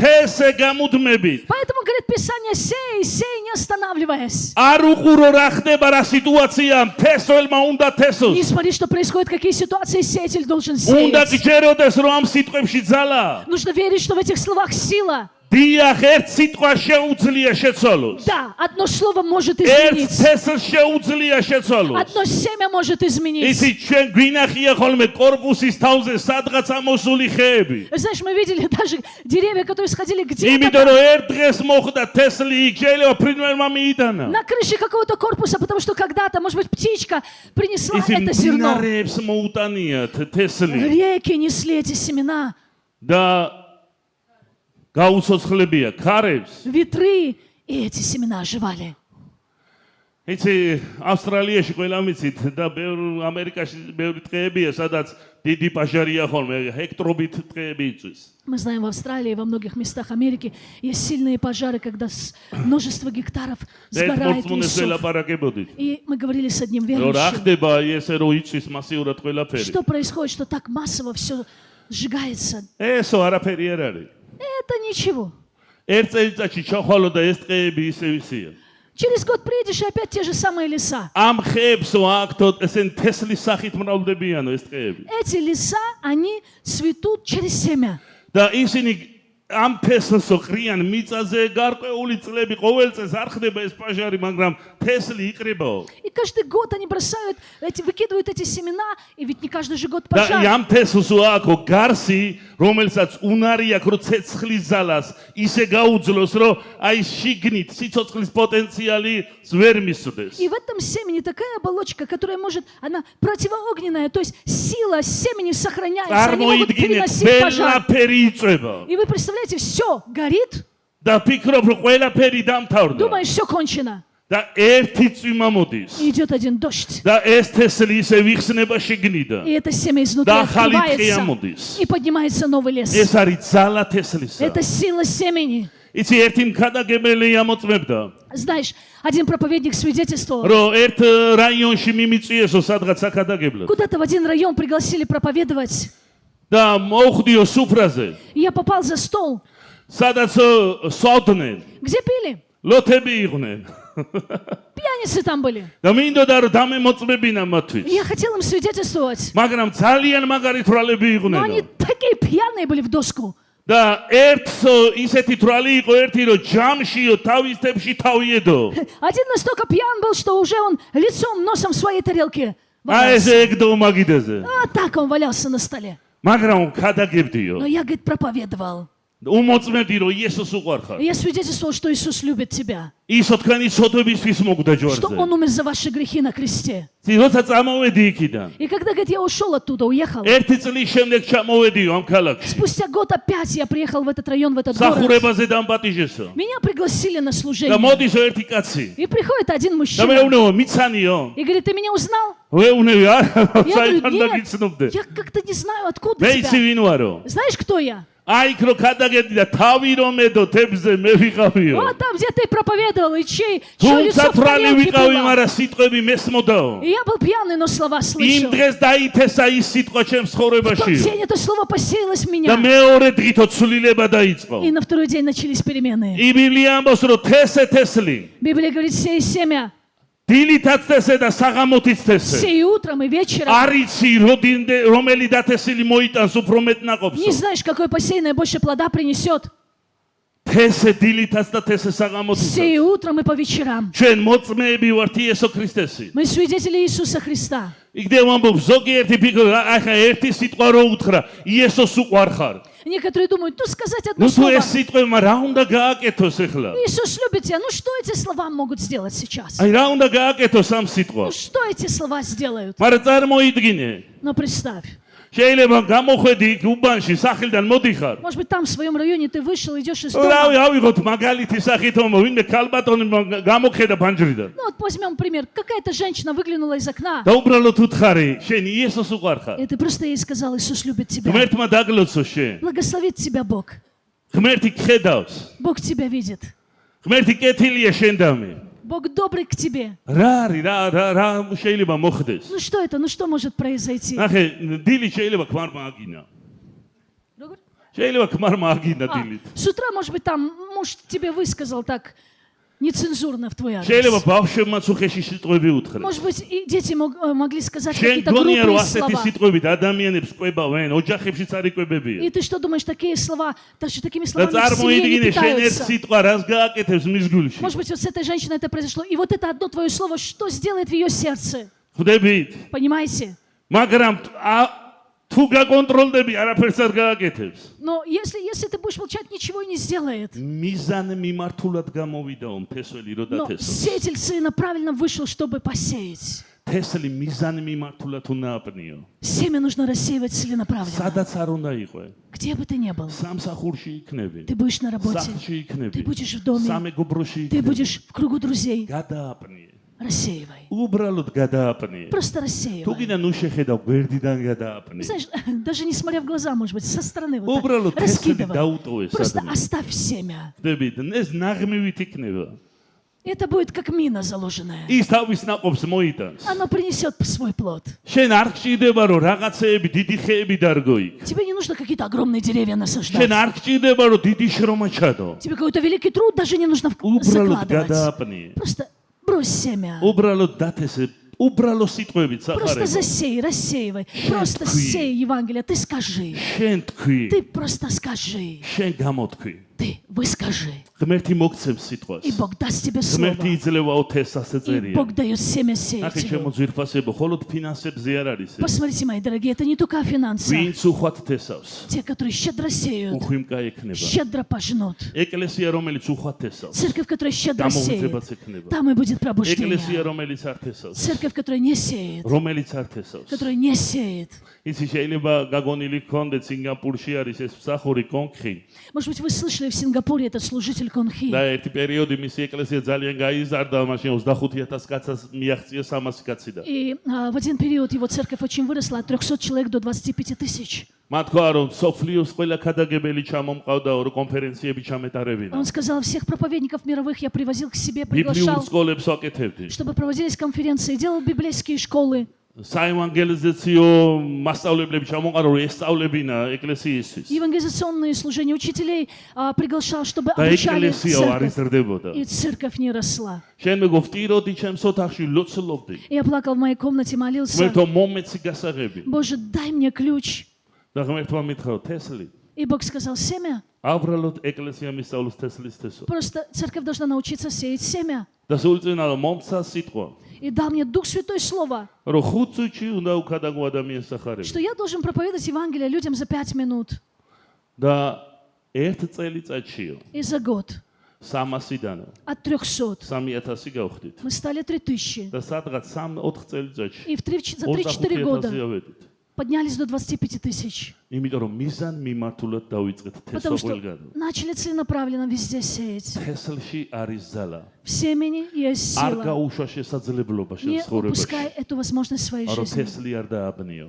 თესე გამუდმებით. Поэтому, говорит Писание, сей, сей, не останавливаясь. არ უყურო რა ხდება რა სიტუაცია, თესველმა უნდა თესოს. Не смотри, что происходит, какие ситуации сеятель должен უნდა сеять. გჯეროდეს, რომ ამ სიტყვებში ძალა. Нужно верить, что в этих словах сила. დიახ, ერთ სიტყვა შეუძლია შეცვალოს. Да, одно слово может ერთ изменить. თესლს შეუძლია შეცვალოს. Одно семя может изменить. იცი ჩვენ გვინახია ხოლმე корпуსის თავზე სადღაც ამოსული ხეები. Знаешь, мы видели даже деревья, которые сходили იმიტომ где-то რომ ერთ დღეს მოხდა თესლი იქ შეიძლება ფრინველმა მიიტანა. на крыше какого-то корпуса, потому что когда-то, может быть, птичка принесла იცი это зерно. მდინარეებს მოუტანიათ თესლი Реки несли эти семена, და გაუცოცხლებია ქარებს. ветры, и эти семена оживали. იცი ავსტრალიაში ყველა მიცით და ბევრ ამერიკაში ბევრი ტყეებია სადაც დიდი პაჟარია ხოლმე ჰექტრობით ტყეები იწვის. Мы знаем, в Австралии и во многих местах Америки есть сильные пожары, когда множество гектаров და ერთ сгорает მოწმუნეს лесов. ველაპარაკებოდით. И мы говорили с одним რომ რა верующим, ხდება ესე რომ იწვის მასიურად ყველაფერი. что происходит, что так массово все сжигается. ესო არაფერი არ არის. Это ничего. ერთ წელიწადში ჩახვალო და ეს ტყეები ისე ვისია. Через год приедешь, и опять те же самые леса. ამ ხეებსო აქ ესენ თესლის სახით მრავლდებიანო ეს ტყეები. Эти леса, они цветут через семя. და ისინი ამ თესლსო ყრიან მიწაზე გარკვეული წლები ყოველ წელს არ ხდება ეს პაჟარი, მაგრამ თესლი იყრებაო. И каждый год они выкидывают эти семена, и ведь не каждый же год და пожар. ამ თესლსო აქო გარსი, რომელსაც უნარი აქვს, რომ ცეცხლის ძალას ისე გაუძლოს, რომ აი შიგნით სიცოცხლის потенциალი ვერ მისვდეს. И в этом семени такая оболочка, которая может, она противоогненная, то есть сила семени сохраняется, они могут წარმოიდგინეთ, переносить пожар. ყველაფერი იწვება. И вы представляете, все горит, და ფიქრობ, რომ ყველაფერი დამთავრდა. думаешь, все кончено. და ერთი წვიმა მოდის. И идет один дождь. და ეს თესლი ისე ვიხსნება შიგნიდან. И это семя изнутри Да, ხალი ტყე открывается, ამოდის. и поднимается новый лес. ეს არის ძალა თესლისა. Это сила семени. იცი ერთი მქადაგებელი ამოწმებდა, Знаешь, один проповедник свидетельствовал, რომ ერთ რაიონში მიმიწიესო სადღაც აქადაგებლად. куда-то в один район пригласили проповедовать. და მოხვდიო სუფრაზე, И я попал за стол. სადაც სვავდნენ, Где пили? ლოთები იყვნენ. Пьяницы там были. და მინდოდა რომ დამემოწმებინა И მათთვის. я хотел им свидетельствовать. მაგრამ ძალიან მაგარი თვალები Но они იყვნენ. такие пьяные были в доску. და ერთ ისეთი თვალი იყო ერთი რომ ჯამშიო თავის თებში თავიედო. Один настолько пьян был, что уже он лицом, носом в своей тарелке აი валялся. ესე ეგდო მაგიდაზე. А так он валялся на столе. მაგრამ ქადაგებდიო. Но я, говорит, проповедовал. უმოწმებდი რომ იესოს უყვარხარ. И я свидетельствовал, что Иисус любит тебя. ისო თქვენი ცოდვებისთვის მოგდა Что ჯვარზე. Он умер за ваши грехи на кресте. როცა წამოვედი იქიდან, И когда, говорит, я ушел оттуда, уехал, ერთი წლის შემდეგ ჩამოვედიო ამ ქალაქში. спустя год опять я приехал в этот район, в этот город. სახურებაზე დამპატიჟესო. Меня пригласили на და служение. მოდისო ერთი კაცი. И приходит один და мужчина. მეუბნეო, მიცანიო? И говорит, ты меня узнал? ვეუბნები არ, Я საერთოდ говорю, нет, დაგიცნობდე. я как-то не знаю, откуда მე იცი тебя. ვინ ვარო? Знаешь, кто я? აი იქ რო ქადაგებდი და თავი რომ ედო თებზე მე ვიყავიო. Вот там, где ты проповедовал, и чье лицо თუმცა в თვრალი тарелке ვიყავი, было. მაგრამ სიტყვები მესმოდაო. И я был пьяный, но слова იმ слышал. დღეს დაითესა ის სიტყვა ჩემს В тот ცხოვრებაში. день это слово посеялось в და меня. მეორე დღითო ცვლილება დაიწყო. И на второй день начались перемены. ბიბლია ამბობს რომ თესლი Библия говорит, сей семя, დილითაც თესე და საღამოთიც თესე. сей утром и вечером. არიცი რომელი დათესილი მოიტანს უფრო მეტ ნაყოფს. Не знаешь, какое посеянное больше плода принесет. თესე დილითაც და თესე საღამოთიც. Сей утром и по вечерам. ჩვენ მოწმეები ვართ იესო ქრისტესი. Мы свидетели Иисуса Христа. იქნებ ამბობს ზოგიერთი ფიქრობს, ახლა ერთი სიტყვა რო უთხრა, იესოს უყვარხარ. Некоторые думают, ну сказать ну одно თუ слово. ეს სიტყვებმა რა უნდა გააკეთოს ახლა? Иисус любит тебя. Ну что эти слова могут сделать сейчас? აი რა უნდა გააკეთოს ამ Ну სიტყვას? что эти слова сделают? მაგრამ წარმოიდგინე, Но представь, შეიძლება გამოხედი იქ უბანში სახლიდან მოდიხარ. может быть, там в своем районе ты вышел, идешь из რავი, дома. ავიღოთ მაგალითი სახით, ვინმე ქალბატონი გამოხედა ფანჯრიდან. Ну вот возьмем пример. Какая-то женщина выглянула из окна. და უბრალოდ უთხარი, შენ იესოს უყვარხარ. И ты просто ей сказал, Иисус любит тебя. ღმერთმა დაგლოცო შენ. Благословит тебя Бог. ღმერთი ხედავს. Bог тебя видит. ღმერთი კეთილია შენდამი. Бог добрый к тебе. რა არის, რა შეიძლება მოხდეს? Ну что это? Ну что может произойти? ნახე, დილი შეიძლება ქმარმა აგინა. შეიძლება ქმარმა აგინა დილით. С утра, может быть, там муж тебе высказал так. нецензурно в твой адрес. შეიძლება ბავშვებმაც უხეში სიტყვები უთხრეს. Может быть, и дети могли сказать შენ какие-то გონია რომ грубые ასეთი слова. სიტყვებით ადამიანებს ყვებავენ, ოჯახებშიც არ იკვებებიან. И ты что думаешь, такие слова, даже такими და словами в семье не წარმოიდგინე შენ ერთ питаются? სიტყვა რას გააკეთებს მის გულში. Может быть, вот с этой женщиной это произошло. И вот это одно твое слово, что сделает в ее сердце? ხვდებით? Понимаете? მაგრამ თუ გაკონტროლდები არაფერს არ გააკეთებს. Но если ты будешь молчать, ничего и не сделает. მიზან მიმართულად გამოვიდაო თესველი რო Но დათესო. сеятель целенаправленно вышел, чтобы посеять. თესლი მიზან მიმართულად უნდა აპნიო. Семя нужно рассеивать целенаправленно. სადაც არ უნდა იყო. Где бы ты ни был, სამსახურში იქნები. ты будешь на работе, სახლში იქნები. ты будешь в доме, სამეგობროში ты იქნები. будешь в кругу друзей. გადააპნიე. Рассеивай. უბრალოდ გადააპნიე. Просто თუ рассеивай. კიდე ნუ შეხედავ გვერდიდან გადააპნიე. Знаешь, даже не смотря в глаза, может быть, со стороны вот უბრალოდ так, თესლი раскидывай. დაუტოვე Просто სადმე. оставь семя. ხვდებით? ეს ნაღმივით იქნება. Это будет как мина заложенная. ის თავის ნაყოფს მოიტანს. Оно принесет свой плод. შენ არ გჭირდება რომ რაღაცეები დიდი ხეები დარგო იქ. Тебе не нужно какие-то огромные деревья შენ насаждать. არ გჭირდება რომ დიდი შრომა ჩადო. Тебе какой-то великий труд даже не нужно უბრალოდ закладывать. გადააპნიე. Просто брось семя. უბრალოდ დათესე, უბრალოდ სიტყვებით Просто სახარება. засей, рассеивай. Просто თქვი. сей Евангелие. Ты скажи. შენ თქვი, Ты просто скажи. შენ გამოთქვი. Ты выскажи. ღმერთი მოგცემს სიტყვას. И Бог даст тебе слово. ღმერთი იძლევაო თესს ასე И წერია. Бог дает семя ნახე сеятелю. ჩემო ძვირფასებო, ხოლოდ ფინანსებზე არ არის ეს. Посмотрите, мои дорогие, это не только о финансах. ვინც უხვად თესავს, Те, которые щедро сеют, უხვიმკა ექნება. щедро пожнут. ეკლესია რომელიც უხვად თესავს, Церковь, которая щедро сеет, დამოუძებაც ექნება. там и будет ეკლესია пробуждение. რომელიც არ თესავს, Церковь, которая не сеет, რომელიც არ თესავს. которая не сеет. იცი შეიძლება გაგონილი გქონდეთ სინგაპურში არის ეს მსახური კონქი Может быть, вы слышали в Сингапуре этот служитель Конхи. და ერთი პერიოდი მისი ეკლესია ძალიან გაიზარდა, მაშინ 25,000 კაცას მიაღწია 300 კაცი და И в один период его церковь очень выросла от 300 человек до 25 тысяч. მათ თქვა რომ სოფლიოს ყველა ქადაგებელი ჩამომყავდაო რომ კონფერენციები ჩამეტარებინა Он сказал, всех проповедников мировых я привозил к себе, ბიბლიურ приглашал, სკოლებს ვაკეთებდი чтобы проводились конференции, делал библейские школы. საევანგელიზაციო მასწავლებლები ჩამოყარო რომ ესწავლებინა ეკლესიისთვის Евангелизационные служения учителей приглашал, чтобы და обучали ეკლესია არ церковь. იზრდებოდა И церковь не росла. შენ მეგო ვტიროდი ჩემს ოთახში ლოცულობდი Я плакал в моей комнате, молился. ღმერთო მომეცი გასაღები Боже, дай мне ключ. და ღმერთმა მითხრა თესლი И Бог сказал, семя. აბრალოდ ეკლესია მისწავლის თესლის თესო Просто церковь должна научиться сеять семя. და სულწინა რომ მომცა სიტყვა И дал мне Дух Святой слово, რომ 5 წუთში უნდა უკადაგო ადამიანს სახარები что я должен проповедовать Евангелие людям за 5 минут და ერთ წელიწადშიო и за год. 300-დან От 300 3000 გავხდით мы стали 3000. და სადღაც 3-4 წელიწადში И за 3-4 года ავედით поднялись до 25 тысяч. იმიტომ რომ მიზან მიმართულად დავიწყეთ Потому თესო что ყველგან начали целенаправленно везде сеять. თესლში არის ზალა В семени есть არ сила. გაუშვა შესაძლებლობა Не შენ ცხოვრებაში упускай эту возможность в своей რომ жизни. თესლი არ დააბნიო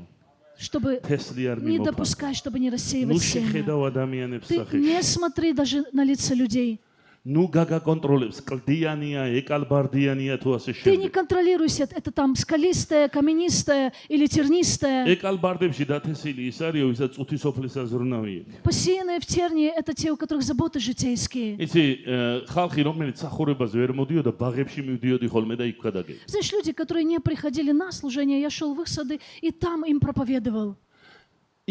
Чтобы თესლი არ не მიმოფანტო допускай, чтобы не ნუ рассеивать семя. შეხედავ ადამიანებს Ты სახეში не смотри даже на лица людей. ნუ გაგაკონტროლებს კლდიანია ეკალბარდიანია თუ ასე Ты не შემდეგ контролируйся, это там скалистое, каменистое или тернистое. ეკალბარდებში დათესილი ის არის ვისაც წუთი სოფლისა ზრუნავია Посеянные в тернии – это те, у которых заботы житейские. იცი ხალხი რომელიც სახურებას ვერ მოდიოდა ბაღებში მივდიოდი ხოლმე და იქ გადაგე Знаешь, люди, которые не приходили на служение, я шел в их сады и там им проповедовал.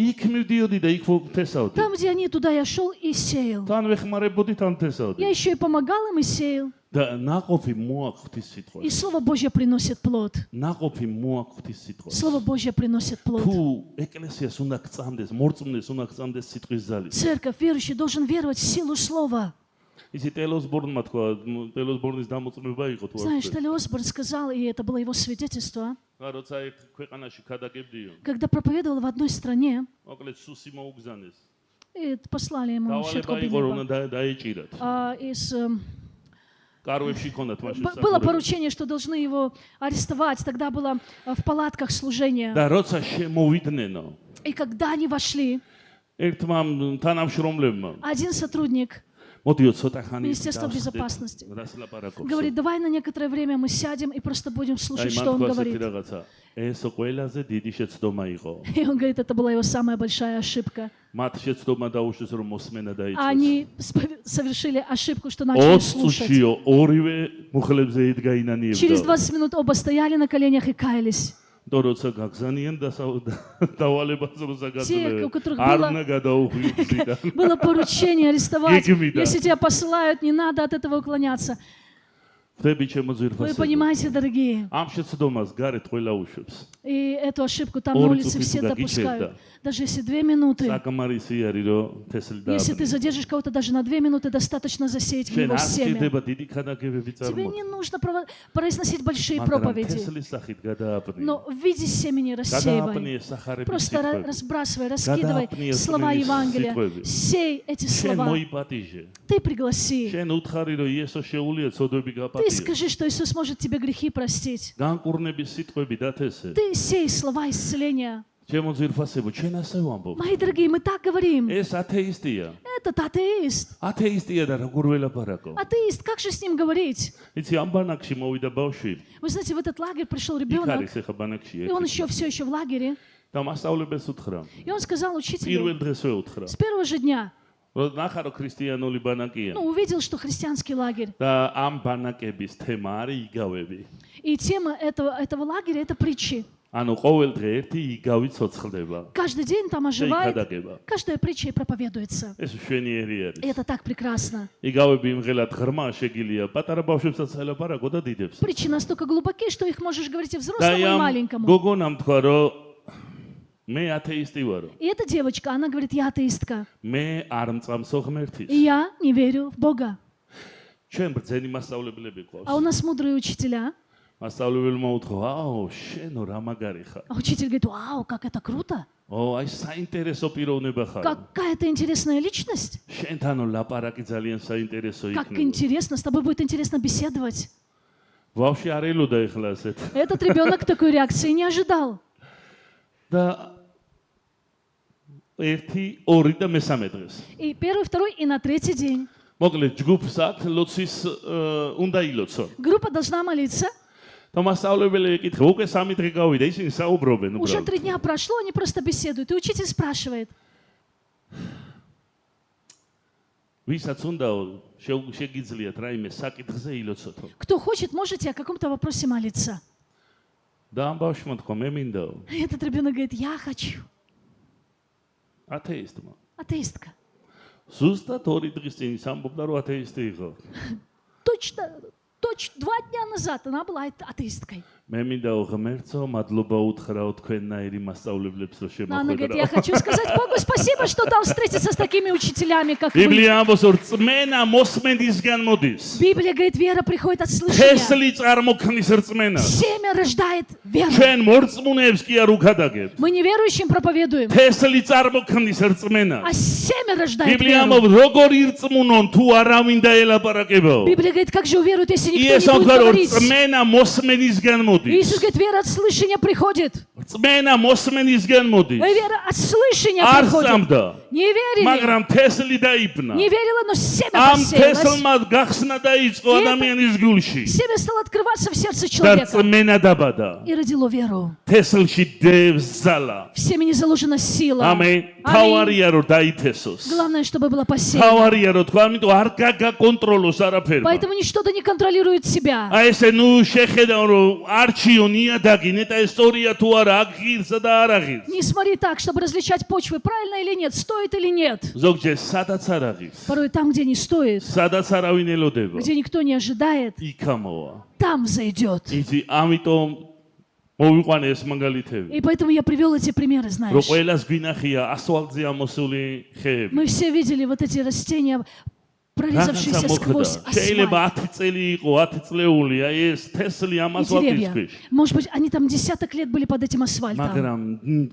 იქ მივდიოდი და იქ თესავდი Там, где они, туда я шел и сеял. თან ვეხმარებოდი თან Я თესავდი еще и помогал им и сеял. და наყოფი მოაქვთ სიტყვა И Слово Божье приносит плод. наყოფი მოაქვთ სიტყვა Слово Божье приносит плод. თუ ეკლესიას უნდა გწამდეს მორწმუნეს უნდა გწამდეს სიტყვის ზალი Церковь, верующий, должен веровать в силу Слова. იცი ტელოსბორნმა თქვა ტელოსბორნის დამოწმება იყო თუ Знаешь, არ Телли Осборн сказал, и это было его свидетельство, როცა ერთ ქვეყანაში ქადაგებდიო когда проповедовал в одной стране, მოკლედ სუსი მოუგზანეს и послали ему щетку დავალება იყო რომ Билеба. უნდა დაეჭირათ კარვებში ქონდათ მაშინ Было სახურება поручение, что должны его арестовать. Тогда было в палатках служение. და როცა შემოვიდნენ И когда они вошли, ერთმა თანამშრომლებმა один сотрудник მოდიო ცოტა ხანი Министерство безопасности. რას ლაპარაკობს? Говорит, давай на некоторое время мы сядем и просто будем слушать, აი что он მან говорит. რაღაცა ეს ყველაზე დიდი შეცდომა იყო. И он говорит, это была его самая большая ошибка. მათ შეცდომა დაუშვეს რომ მოსმენა დაიწყეს. Они совершили ошибку, что начали 20 слушать. წუთიო ორივე მუხლებზე იდგა ინანიებდა. Через 20 минут оба стояли на коленях и каялись. და როცა გაგზანიან დავალებას როცა Те, у გაძლევენ которых არ было- უნდა გადაუხვიოთ ზიდან. Было поручение арестовать. Гегемида. Если тебя посылают, не надо от этого уклоняться. ხდები ჩემო Вы ძვირფასებო. понимаете, дорогие? ამ შეცდომას გარეთ ყველა უშვებს. И эту ошибку там на Ори улице цупи все туда допускают. гичевда. Даже если 2 минуты. საკამარისი არის რომ თესლი Если ты დააბნე. задержишь кого-то даже на 2 минуты, достаточно засеять в შენ него არ семя. შეიძლება დიდი ქადაგებები Тебе წარმოდგე. не нужно произносить большие მაგრამ проповеди. თესლის სახით გადააბნე. Но в виде семени рассеивай. გადააბნე სახარების Просто სიტყვები. разбрасывай, раскидывай Гадаапни слова ოსმენის Евангелия. სიტყვები. Сей эти შენ слова. მოიპატიჟე. Ты пригласи. შენ уთხარი რომ იესო შეუულია ცოდვები Ты გაპატიო. скажи, что Иисус может тебе грехи простить. განკურნების სიტყვები დათესე. Ты сей слова исцеления. ჩემო ძვირფასებო, ჩვენ ასე ვამბობ. Мои дорогие, мы так говорим. ეს ათეისტია. Этот атеист. ათეისტია და როგორ ველაპარაკო. Атеист, как же с ним говорить? იცი ამ ბანაკში მოვიდა ბავშვი. Вы знаете, в этот лагерь пришел იქ ребенок, არის ახლა ბანაკში. и он еще все еще в лагере. და მასწავლებელს უთხრა. И он сказал учителю პირველ დღესვე უთხრა. с первого же дня, რომ ნახარო ქრისტიანული ბანაკია. ну, увидел, что христианский лагерь. და ამ ბანაკების თემა არის იგავები. И тема этого лагеря – это притчи. ანუ ყოველ დღე ერთი იგავი ცოცხლდება. Каждый день там оживает, შეიქადაგება. каждая притча и проповедуется. ეს შვენიერი И არის. это так прекрасно. იგავები იმღელად ღრმა შეგილია, პატარა ბავშვებსაც ელაპარაკო და დიდებს. Притчи настолько глубоки, что их можешь говорить и და взрослому, и ამ маленькому. გოგონამ თქვა რომ მე ათეისტი ვარო. И эта девочка, она говорит, я атеистка. მე არ მწამსო ღმერთის. И я не верю в Бога. ჩვენ ბრძენი მასწავლებლები А у გვყავს. нас мудрые учителя. მასწავლებელმა უთხრა, აო, შენო რა მაგარი ხარ. А учитель говорит, вау, как это круто. ო, აი საინტერესო პიროვნება ხარ. Какая-то интересная личность. შენთანო ლაპარაკი ძალიან საინტერესო Как იქნება. интересно, с тобой будет интересно беседовать. ბავშვი არ ელოდა ეხლა ასეთ. Этот ребенок такой реакции не ожидал. და ერთი, ორი და მესამე დღეს. И первый, второй, и на третий день. მოკლედ ჯგუფს აქვს ლოცვის უნდა ილოცონ. Группа должна молиться. და მასწავლებელი ეკითხა, უკვე 3 დღე გავიდა, ისინი საუბრობენ Уже უბრალოდ. 3 дня прошло, они просто беседуют. И учитель спрашивает, ვისაც უნდაო შეგიძლიათ რაიმე საკითხზე ილოცოთო. кто хочет, можете о каком-то вопросе молиться. და ამ ბავშვმა თქვა, მე მინდაო. И этот ребенок говорит, я хочу. ათეისტმა. Атеистка. ზუსტად 2 დღის წინ სამბობდა რომ ათეისტი იყო. Точно 2 дня назад она была атеисткой. მე მინდაო ღმერთო, მადლობა უთხრაო თქვენნაირი მასწავლებლებს რომ Но она говорит, я შემოხვედრა. хочу сказать Богу спасибо, что дал встретиться с такими учителями, как вы. ბიბლია ამბობს რომ რწმენა მოსმენისგან მოდის. Библия говорит, вера приходит от слышания. თესლი წარმოქმნის რწმენას. Семя рождает веру. ჩვენ მორწმუნეებს კი არ უქადაგებთ. Мы неверующим проповедуем, თესლი წარმოქმნის а რწმენას. семя рождает ბიბლია веру. ამბობს როგორ ირწმუნონ თუ არავინ დაელაპარაკებაო. Библия говорит, как же уверуют, если никто იესო не будет თქვა რომ говорить. რწმენა მოსმენისგან მოდის. Иисус говорит, вера от слышания приходит. რწმენა მოსმენისგან მოდის. Вера от слышания არ приходит. სამდა. Не верили, მაგრამ თესლი დაიბნა. не верила, но семя ამ посеялось. თესლმა გახსნა დაიწყო И это- ადამიანის გულში. Семя стало открываться в сердце და человека რწმენა დაბადა. и родило веру. თესლში დევს ზალა. В семени заложена сила. ამენ. Аминь. თავარია რომ დაითესოს. Главное, чтобы была посеяна. თავარია რომ თქვა, ამიტომ არ გაგაკონტროლოს არაფერმა. Поэтому ничто да не контролирует себя. აი ესე ნუ შეხედავ რომ არჩიო ნიადაგი ნეტა ისტორია თუ არა აქ ღირსა და არ აღირს. Не смотри так, чтобы различать почвы, правильно или нет, стоит или нет. ზოგჯერ სადაც არ აღირს. Порой там, где не стоит, სადაც არავინ ელოდება. где никто не ожидает, იქამოა. там зайдет. იცი, ამიტომ მოვიყვანე ეს მაგალითები. И поэтому я привел эти примеры, რომ знаешь. ყველას გვინახია ასфალტზე ამოსული ხეები. Мы все видели вот эти растения, რაღაცა прорезавшиеся მოხდა. сквозь შეიძლება асфальт. 10 წელი იყო, 10 წლეული, აი ეს თესლი ამ И ასфальტის деревья. ქვეშ. Может быть, они там десяток лет были под этим асфальтом. მაგრამ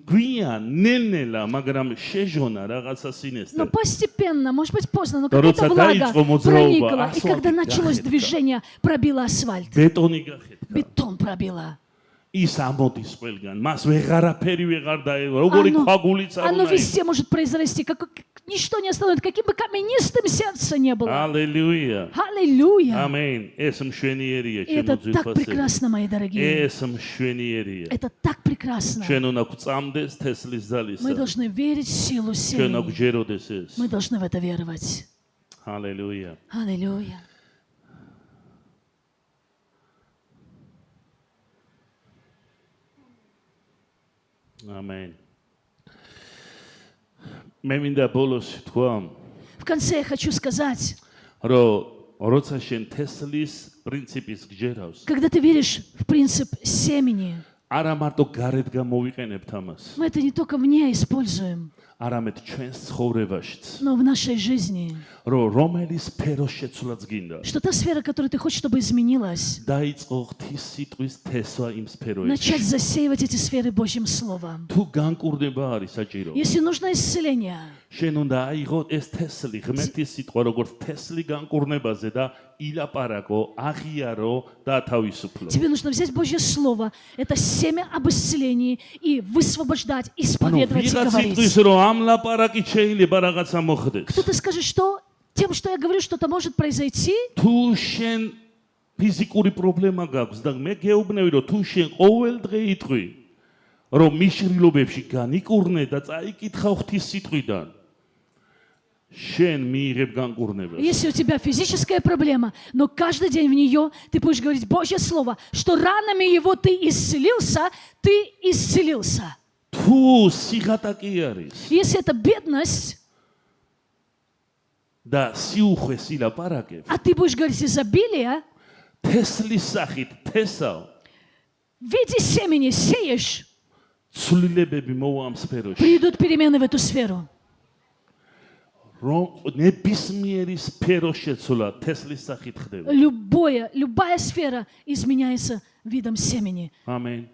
გვიან ნელ-ნელა, მაგრამ შეჟონა რაღაცა სინესტე. Но постепенно, может быть, поздно, но Да какая-то роца влага даицко моძრაობა, проникла. И асфальт когда началось гахетка. движение, пробило асфальт. ბეტონი გახეთქა. Бетон пробило. ის ამოდის ყველგან. მას ვეღარაფერი ვეღარ დაევა. როგორი ქვაგულიც არ Оно უნდა იყოს. везде может произрасти. ничто не остановит, каким бы каменистым сердце не было. Аллилуйя. Аллилуйя! Аминь. ეს მშვენიერია И это ჩემო так ძვირფასები. прекрасно, мои дорогие. ეს мშვენიერია. Это так прекрасно. ჩვენ უნდა გვწამდეს თესლის ძალისა. Мы должны верить в силу ჩვენ უნდა семени. გვჯეროდეს ეს. Мы должны в это веровать. Аллилуйя. Аллилуйя. Аминь. მე მინდა ბოლოს თქვა, В конце я хочу сказать, რომ როცა შენ თესლის პრინციპის გჯერავს, когда ты веришь в принцип семени, არა მარტო გარეთ გამოვიყენებთ ამას, мы это не только вне используем, არამედ ჩვენს ცხოვრებაშიც, но в нашей жизни. რომ რომელი სფერო შეცვლაც გინდა, Что та сфера, которую ты хочешь, чтобы изменилась, დაიწყო ღვთის სიტყვის თესვა იმ სფეროებში. начать засеивать эти сферы Божьим Словом. თუ განკურნება არის საჭირო, Если нужно исцеление, შენ უნდა აიღო ეს თესლი, ღმერთის სიტყვა როგორც თესლი განკურნებაზე და ილაპარაკო, აღიარო და თავისუფლო. тебе нужно взять Божье Слово, это семя об исцелении, и высвобождать, ანუ исповедовать и ვიღაც говорить. იტყვის, რომ ამ ლაპარაკით შეიძლება რაღაცა მოხდეს. Кто-то скажет, что тем, что я говорю, что-то может произойти, თუ შენ ფიზიკური პრობლემა გაქვს და მე გეუბნები, რომ თუ შენ ყოველ დღე იტყვი, რომ მიშრილობებში განიკურნე და წაიკითხა ღვთის სიტყვიდან, შენ მიიღებ განკურნებას. если у тебя физическая проблема, но каждый день в нее ты будешь говорить Божье Слово, что ранами его ты исцелился, ты исцелился. თუ სიღატაკი არის Если это бедность, და სიუხვეს ილაპარაკებ, а ты будешь говорить изобилие, თესლის სახით თესავ, в виде семени сеешь, ცვლილებები მოვა ამ სფეროში. придут перемены в эту сферу. რომ ნებისმიერი სფერო შეცვლა თესლის სახით ხდება. Любая сфера изменяется видом семени. ამენ.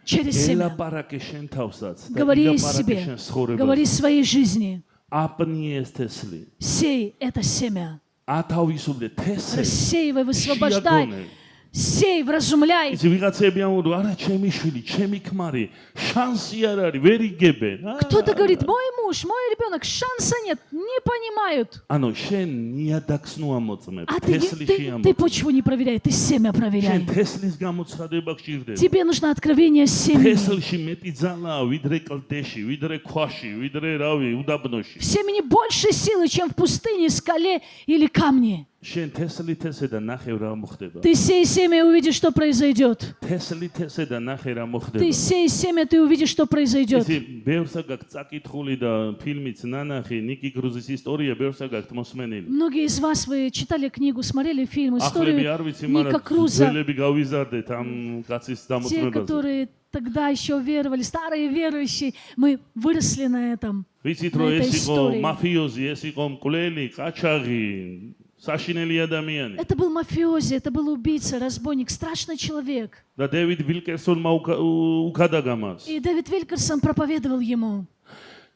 Через семя. ელაპარაკე შენ თავსაც და Говори ილაპარაკე себе, შენ ცხოვრებას. говори своей жизни. აპნიეს თესლი. Сей это семя. ათავისუფლე თესლი. Рассеивай, высвобождай. Сей, вразумляй. იცი ვიღაცები ამბობენ, არა ჩემი შვილი, ჩემი ქმარი, შანსი არ არის, ვერ იგებენ. Кто-то говорит, мой муж, мой ребенок, шанса нет, не понимают. ანუ შენ ნიადაგს ნუ ამოწმებ, А თესლიში ты ამოწმებ. почву не проверяй, ты семя შენ проверяй. თესლის გამოცხადება გჭირდება. Тебе нужно откровение семени. თესლში მეტი ძალაა, ვიდრე კლდეში, ვიდრე ქვაში, ვიდრე რავი, უდაბნოში. В семени больше силы, чем в пустыне, скале или камне. შენ თესლით ესე და ნახე რა მოხდება. Ты сей семя и увидишь, что произойдет. თესლით ესე და ნახე რა მოხდება. Ты сей семя, ты увидишь, что произойдет. ისი ბევრსა გაქვს წაკითხული და ფილმიც ნანახი, ნიკი კრუზის ისტორია ბევრსა გაქვს მოსმენილი. Многие из вас, вы читали книгу, смотрели фильм, ახლები არ историю ვიცი, Ника მაგრამ Круза. ძველები გავიზარდეთ ამ კაცის Те, დამოწმებაზე. которые тогда еще веровали, старые верующие, мы выросли на этом. ვიცით на რომ этой ეს იყო истории. მაფიოზი, ეს იყო მკვლელი, ყაჩაღი, საშინელი ადამიანი. Это был мафиози, это был убийца, разбойник, страшный человек. და დევიდ ვილკერსონმა უკადაგა მას. И Дэвид Вилькерсон проповедовал ему.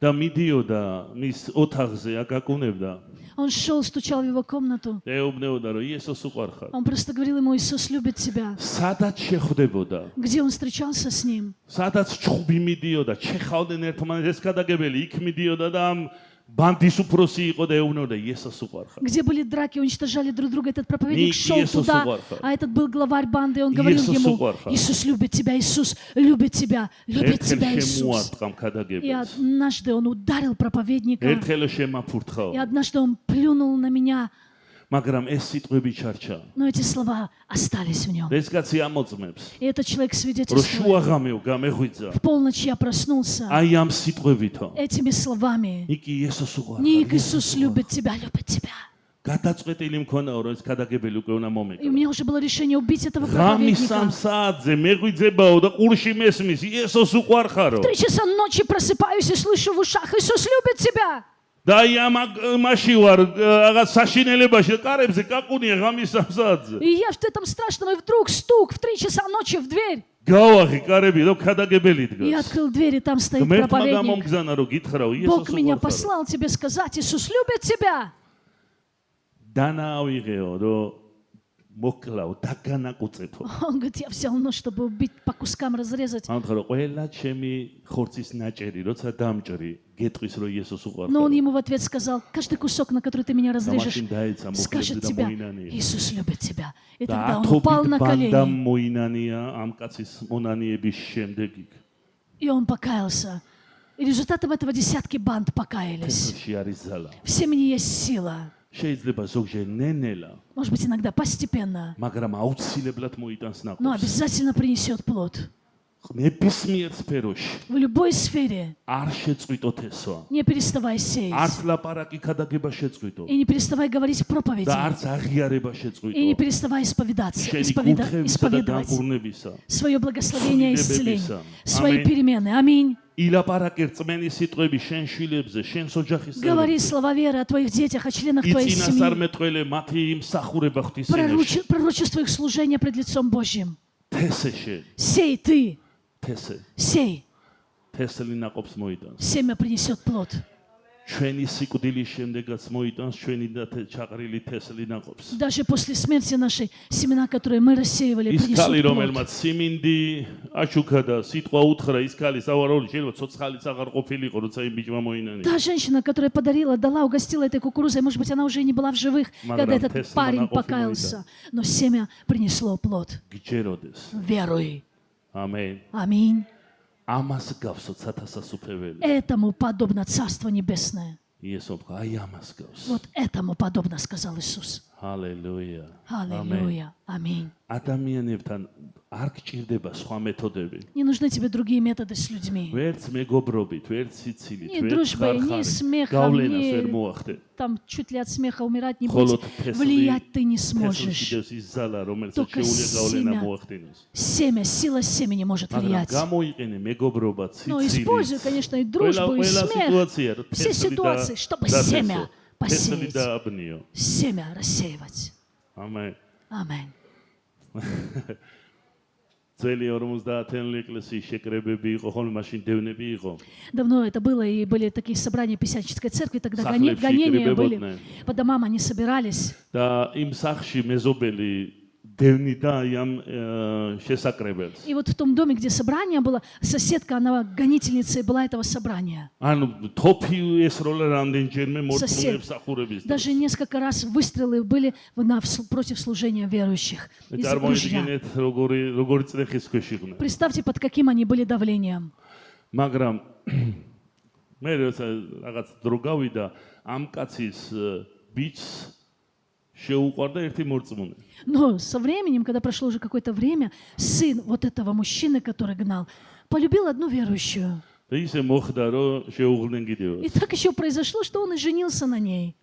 და მიდიოდა მის ოთახზე, აკაკუნებდა. Он шел, стучал в его комнату. ეუბნებოდა რომ იესოს უყვარხარ. Он просто говорил ему, Иисус любит тебя. სადაც შეხვდებოდა, Где он встречался с ним? სადაც ჩხუბი მიდიოდა, ჩეხავდნენ ერთმანეთს გადაგებელი, იქ მიდიოდა და ამ ბანდის უფროსი იყო და ეუბნებოდა იესოს უყვარხარ. Где были драки, уничтожали друг друга. Этот проповедник Ник шел Иисус туда, угорха. а этот был главарь банды. Он говорил Иисус ему, угорха. Иисус любит тебя, Иисус любит тебя, любит ერთხელ тебя, Иисус. შემოარტყამ И ქადაგებელს. однажды он ударил проповедника, ერთხელ შემაფურთხავ. и однажды он плюнул на меня, მაგრამ ეს სიტყვები ჩარჩა. но эти слова остались в нем. ეს კაცი ამოწმებს, И этот человек რომ свидетельствует. შუაღამეო გამეღვიძა. В полночь я проснулся აი ამ სიტყვებითო. этими словами. ნიკი იესოს უყვარხარ. Ник, Иисус любит тебя, любит тебя. გადაწყვეტილი მქონაო რომ ეს ქადაგებელი უკვე უნდა И у მომეკლა. меня уже было решение убить этого ღამის 3 проповедника. საათზე მეღვიძებაო და ყურში მესმის იესოს უყვარხარო. В 3 часа ночи просыпаюсь и слышу в ушах, Иисус любит тебя. და აი ამ მაში ვარ რაღაც საშინელებაში კარებზე კაკუნია ღამის 3 საათზე. И я в этом страшном, и вдруг стук в 3 часа ночи в дверь. გავაღი карები რომ ქადაგებელი Я დგას. открыл дверь, и там стоит ღმერთმა проповедник. გამომგზავნა რომ გითხრა იესოს Бог меня უყვარხარო. послал тебе сказать, Иисус любит тебя. დანაავიღეო რომ მოკლაო და განაკუწეთო. Он говорит, я взял нож, чтобы убить, по кускам разрезать. ამიტომ რომ ყველა ჩემი ხორცის наჭერი, рოცა დამჭრი, გეტყვის რომ იესოს Но он უყვარდა. ему в ответ сказал, каждый кусок, на который ты меня разрежешь, მაშინ დაეცა скажет მოკლედ და тебя, მოინანია. Иисус любит тебя. И და тогда он упал на ბანდამ колени, მოინანია ამ კაცის მონანიების შემდეგ. и он покаялся. И результатом этого десятки банд покаялись. თესლში არის ზალა. В семени есть сила. შეიძლება зогжე ნენელა, Может быть, иногда постепенно, მაგრამ აუცილებლად მოიტანს но ნაყოფს. обязательно принесет плод. ნებისმიერ სფეროში В любой сфере არ შეწყვიტოთ ესვა. не переставай сеять. არც ლაპარაკი ქადაგება შეწყვიტო И не переставай говорить проповеди. და არც აღიარება И не შეწყვიტო. переставай исповедаться, შენი კურთხევისა და исповедовать განკურნებისა. свое благословение и исцеление, Сулебебиса. свои Аминь. перемены. Аминь. ილაპარაკე რწმენის სიტყვები შენ შვილებზე, შენ ოჯახის Говори წევრებზე. слова веры о твоих детях, о членах твоей იცინას семьи.არმეტყველე მათი იმსახურება ღვთისმშობლში. Пророчество их служения пред лицом Божьим. თესე შენ, Сей ты, თესე. сей. თესლი ნაყოფს მოიტანს. Семя принесет плод. ჩვენი სიკვდილის შემდეგაც მოიტანს ჩვენი და ჩაყრილი თესლი ნაყოფს. Даже после смерти нашей, семена, которые мы рассеивали, ის ქალი, принесут плод. რომელმაც სიმინდი აჩუქა და სიტყვა უთხრა, ის ქალი სავარაუდოდ შეიძლება ცოცხალიც აღარ ყოფილიყო, როცა იმ ბიჭმა მოინანია. Та женщина, которая подарила, дала, угостила этой кукурузой, может быть, она уже и не была в живых, когда этот Тесла парень на кофе покаялся. Но семя принесло плод. გიჯეროდეს. Веруй. ამენ. Аминь. ამას გავსოთ სათასასუფეველი. Этому подобно Царство Небесное. იესო თქვა, აი ამას გავს. Вот этому подобно, сказал Иисус. ჰალელუია. Аллилуйя. Аминь. ადამიანებთან არ გჭირდება სხვა მეთოდები. Не нужны тебе другие методы с людьми. ვერც მეგობრობით, ვერც სიცილით, Ни ვერც дружбой, ни ხარხარით. смехом, გავლენას ვერ ни მოახდე. там чуть ли от смеха умирать не холод будете. Влиять ты не сможешь. თესლში ის ზალა, რომელსაც Только შეუძლია გავლენა семя. მოახდინოს. Семя, сила семени может მაგრამ влиять. გამოიყენე მეგობრობა, Но ციცილი. используй, конечно, и дружбу, и смех. სიტუაცია, რომ Все ситуации, чтобы семя თესლი посеять. დააბნიო. Семя рассеивать. ამენ. Аминь. ძველი 50-იანი ეკლესიის შეკრებები იყო, ხოლმე მაშინ დევნები იყო. Давно это было, и были такие собрания Пятидесятнической церкви, тогда Сахлевщики, гонения были. ребятные. По домам они собирались. და იმ სახში მეზობელი დევნიდა ამ შესაკრებელს. И вот в том доме, где собрание было, соседка, она гонительницей была этого собрания. ანუ თოფი ესროლა რამდენჯერმე მორწმუნეებს ახურების. Даже несколько раз выстрелы были против служения верующих. Из ружья. წარმოვიდგინეთ როგორი წრეხის ქვეშ იყვნენ. Представьте, под каким они были давлением. მაგრამ მე როცა რაღაც დრო გავიდა ამ კაცის ბიჭს შეუყვარდა ერთი მორწმუნე. Но со временем, когда прошло уже какое-то время, сын вот этого мужчины, который гнал, полюбил одну верующую. და ისე მოხდა რომ შეუღლდნენ კიდევ. И так еще произошло, что он и женился на ней.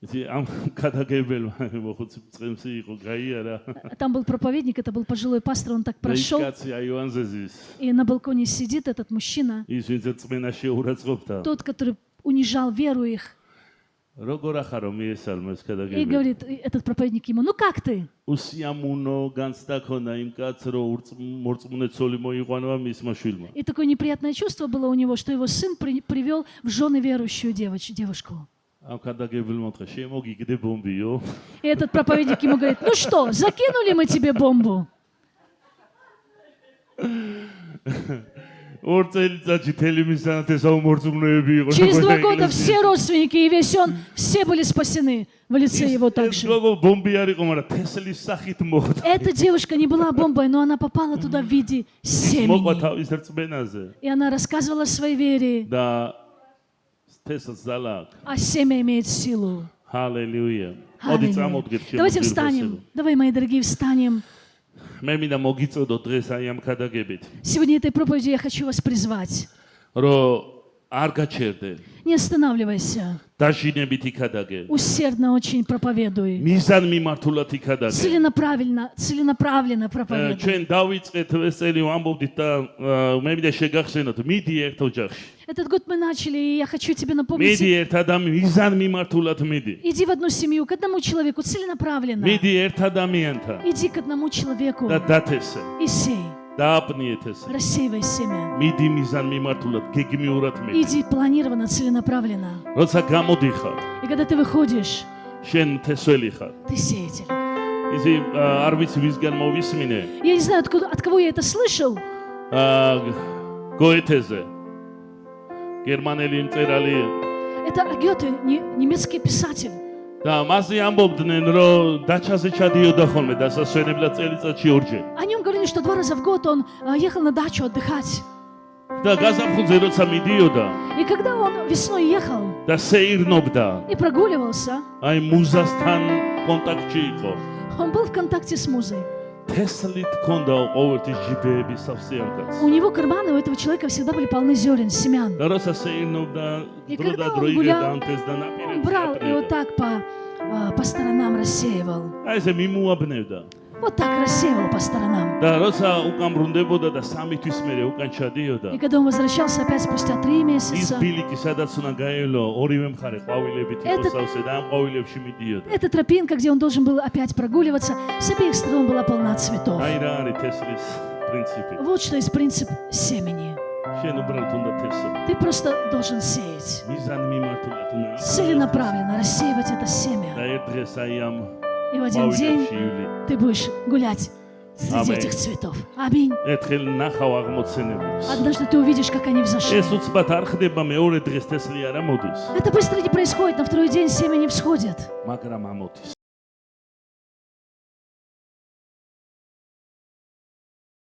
იცი ამ გადაგებელმა მოხუცი წემსი იყო გაიარა. Там был проповедник, это был пожилой пастор, он так прошел, კაცი აივანზე ზის. и на балконе сидит этот мужчина, ის ვინც წმენა შეურაცხყოფდა. тот, который унижал веру их, როგორ ახარო მიესალმეს и გადაგებელი. говорит этот проповедник ему, ну как ты? უსიამუნო განცდა ქონდა იმ კაცს რომ მორწმუნე ცოლი მოიყვანა მისმა შვილმა. И такое неприятное чувство было у него, что его сын привел в жены верующую девушку. ამ გადაგებელმა თქვა შემოგიგდე ბომბიო. И этот проповедник ему говорит, ну что, закинули мы тебе бомбу? ორ წელიწადში თელი მისანათესაო მორწმუნეები იყო. Через 2 года все родственники и весь он, все были спасены в лице его также. როგორ ბომბი არ იყო, მაგრამ თესლის სახით მოხდა. Эта девушка не была бомбой, но она попала туда в виде მოყვა семени. თავის რწმენაზე И она рассказывала о своей вере, და თესლს ზალა. а семя имеет силу. ჰალელუია. მოდი Аллилуйя. წამოვდგეთ Давайте შემოგვიყვება. встанем. Давай, мои дорогие, встанем. მე მინდა მოგიწოდო დღეს აი ამ გადაგებით. Сегодня этой проповедью я хочу вас призвать. რომ არ გაჩერდე. Не останавливайся. დაშინებით იქადაგე. Усердно очень проповедуй. მიზან მიმართულად იქადაგე. Целенаправленно проповедуй. ჩვენ დავიწყეთ ეს წელი ვამბობდით და მე მინდა შეგახსენოთ, მიდი ერთ ოჯახში. Этот год мы начали, и я хочу тебе напомнить. მიდი ერთ ადამიანს მიზან მიმართულად მიდი. Иди в одну семью, к одному человеку, целенаправленно. მიდი ერთ ადამიანთან Иди к одному человеку და დათესე. и сей. დააპნიეთ ეს. Рассеивай семя. მიდი მიზან მიმართულად, გეგმიურად მიდი. Иди планированно, целенаправленно. როცა გამოდიხარ, И когда ты выходишь, შენ თესველი ხარ. ты сеятель. ისი არ ვიცი ვისგან მოვისმინე. Я не знаю, от кого я это слышал. გოეთეზე. გერმანელი მწერალი Это Гёте, немецкий писатель. და მასზე ამბობდნენ, რომ დაჩაზე ჩადიოდა ხოლმე დასასვენებლად წელიწადში ორჯერ. О нем говорили, что 2 раза в год он ехал на дачу отдыхать. და გაზაფხულზე როცა მიდიოდა И когда он весной ехал და სეირნობდა, и прогуливался, აი მუზასთან კონტაქტში იყო. он был в контакте с музой. თესლით ქონდა ყოველთვის ჯიბეები სავსეამკაც. У него карманы, у этого человека всегда были полны зерен, семян. და როცა სეირნობდა, И დრო და когда დრო он гулял, იგედანთეს და он ნაპირებზე брал и вот აპნევდა. так по сторонам рассеивал. აი ესე მიმოაბნევდა. Вот так рассеивал по сторонам. და როცა უკან ბრუნდებოდა და 3 თვის მერე უკან ჩადიოდა, И когда он возвращался опять спустя 3 ის месяца, ბილიკი სადაც უნდა გაევლო, ორივე მხარე ყვავილებით იყო სავსე და ამ ყვავილებში მიდიოდა. эта тропинка, где он должен был опять прогуливаться, с обеих сторон была полна цветов. აი რა არის თესლის პრინციპი. Вот что есть принцип семени. შენ უბრალოდ უნდა თესო. Ты просто должен сеять. მიზან მიმართულად უნდა. Целенаправленно рассеивать это და семя. ერთ დღეს აი ამ И в один день ყვავილებში ივლი. ты будешь гулять среди Аминь. этих цветов. Аминь. ერთხელ ნახავ აღმოცენებს. Однажды ты увидишь, как они взошли. ეს უცბად არ ხდება მეორე დღეს თესლი არ ამოდის, Это быстро не происходит, на второй день семя не всходит. მაგრამ ამოდის.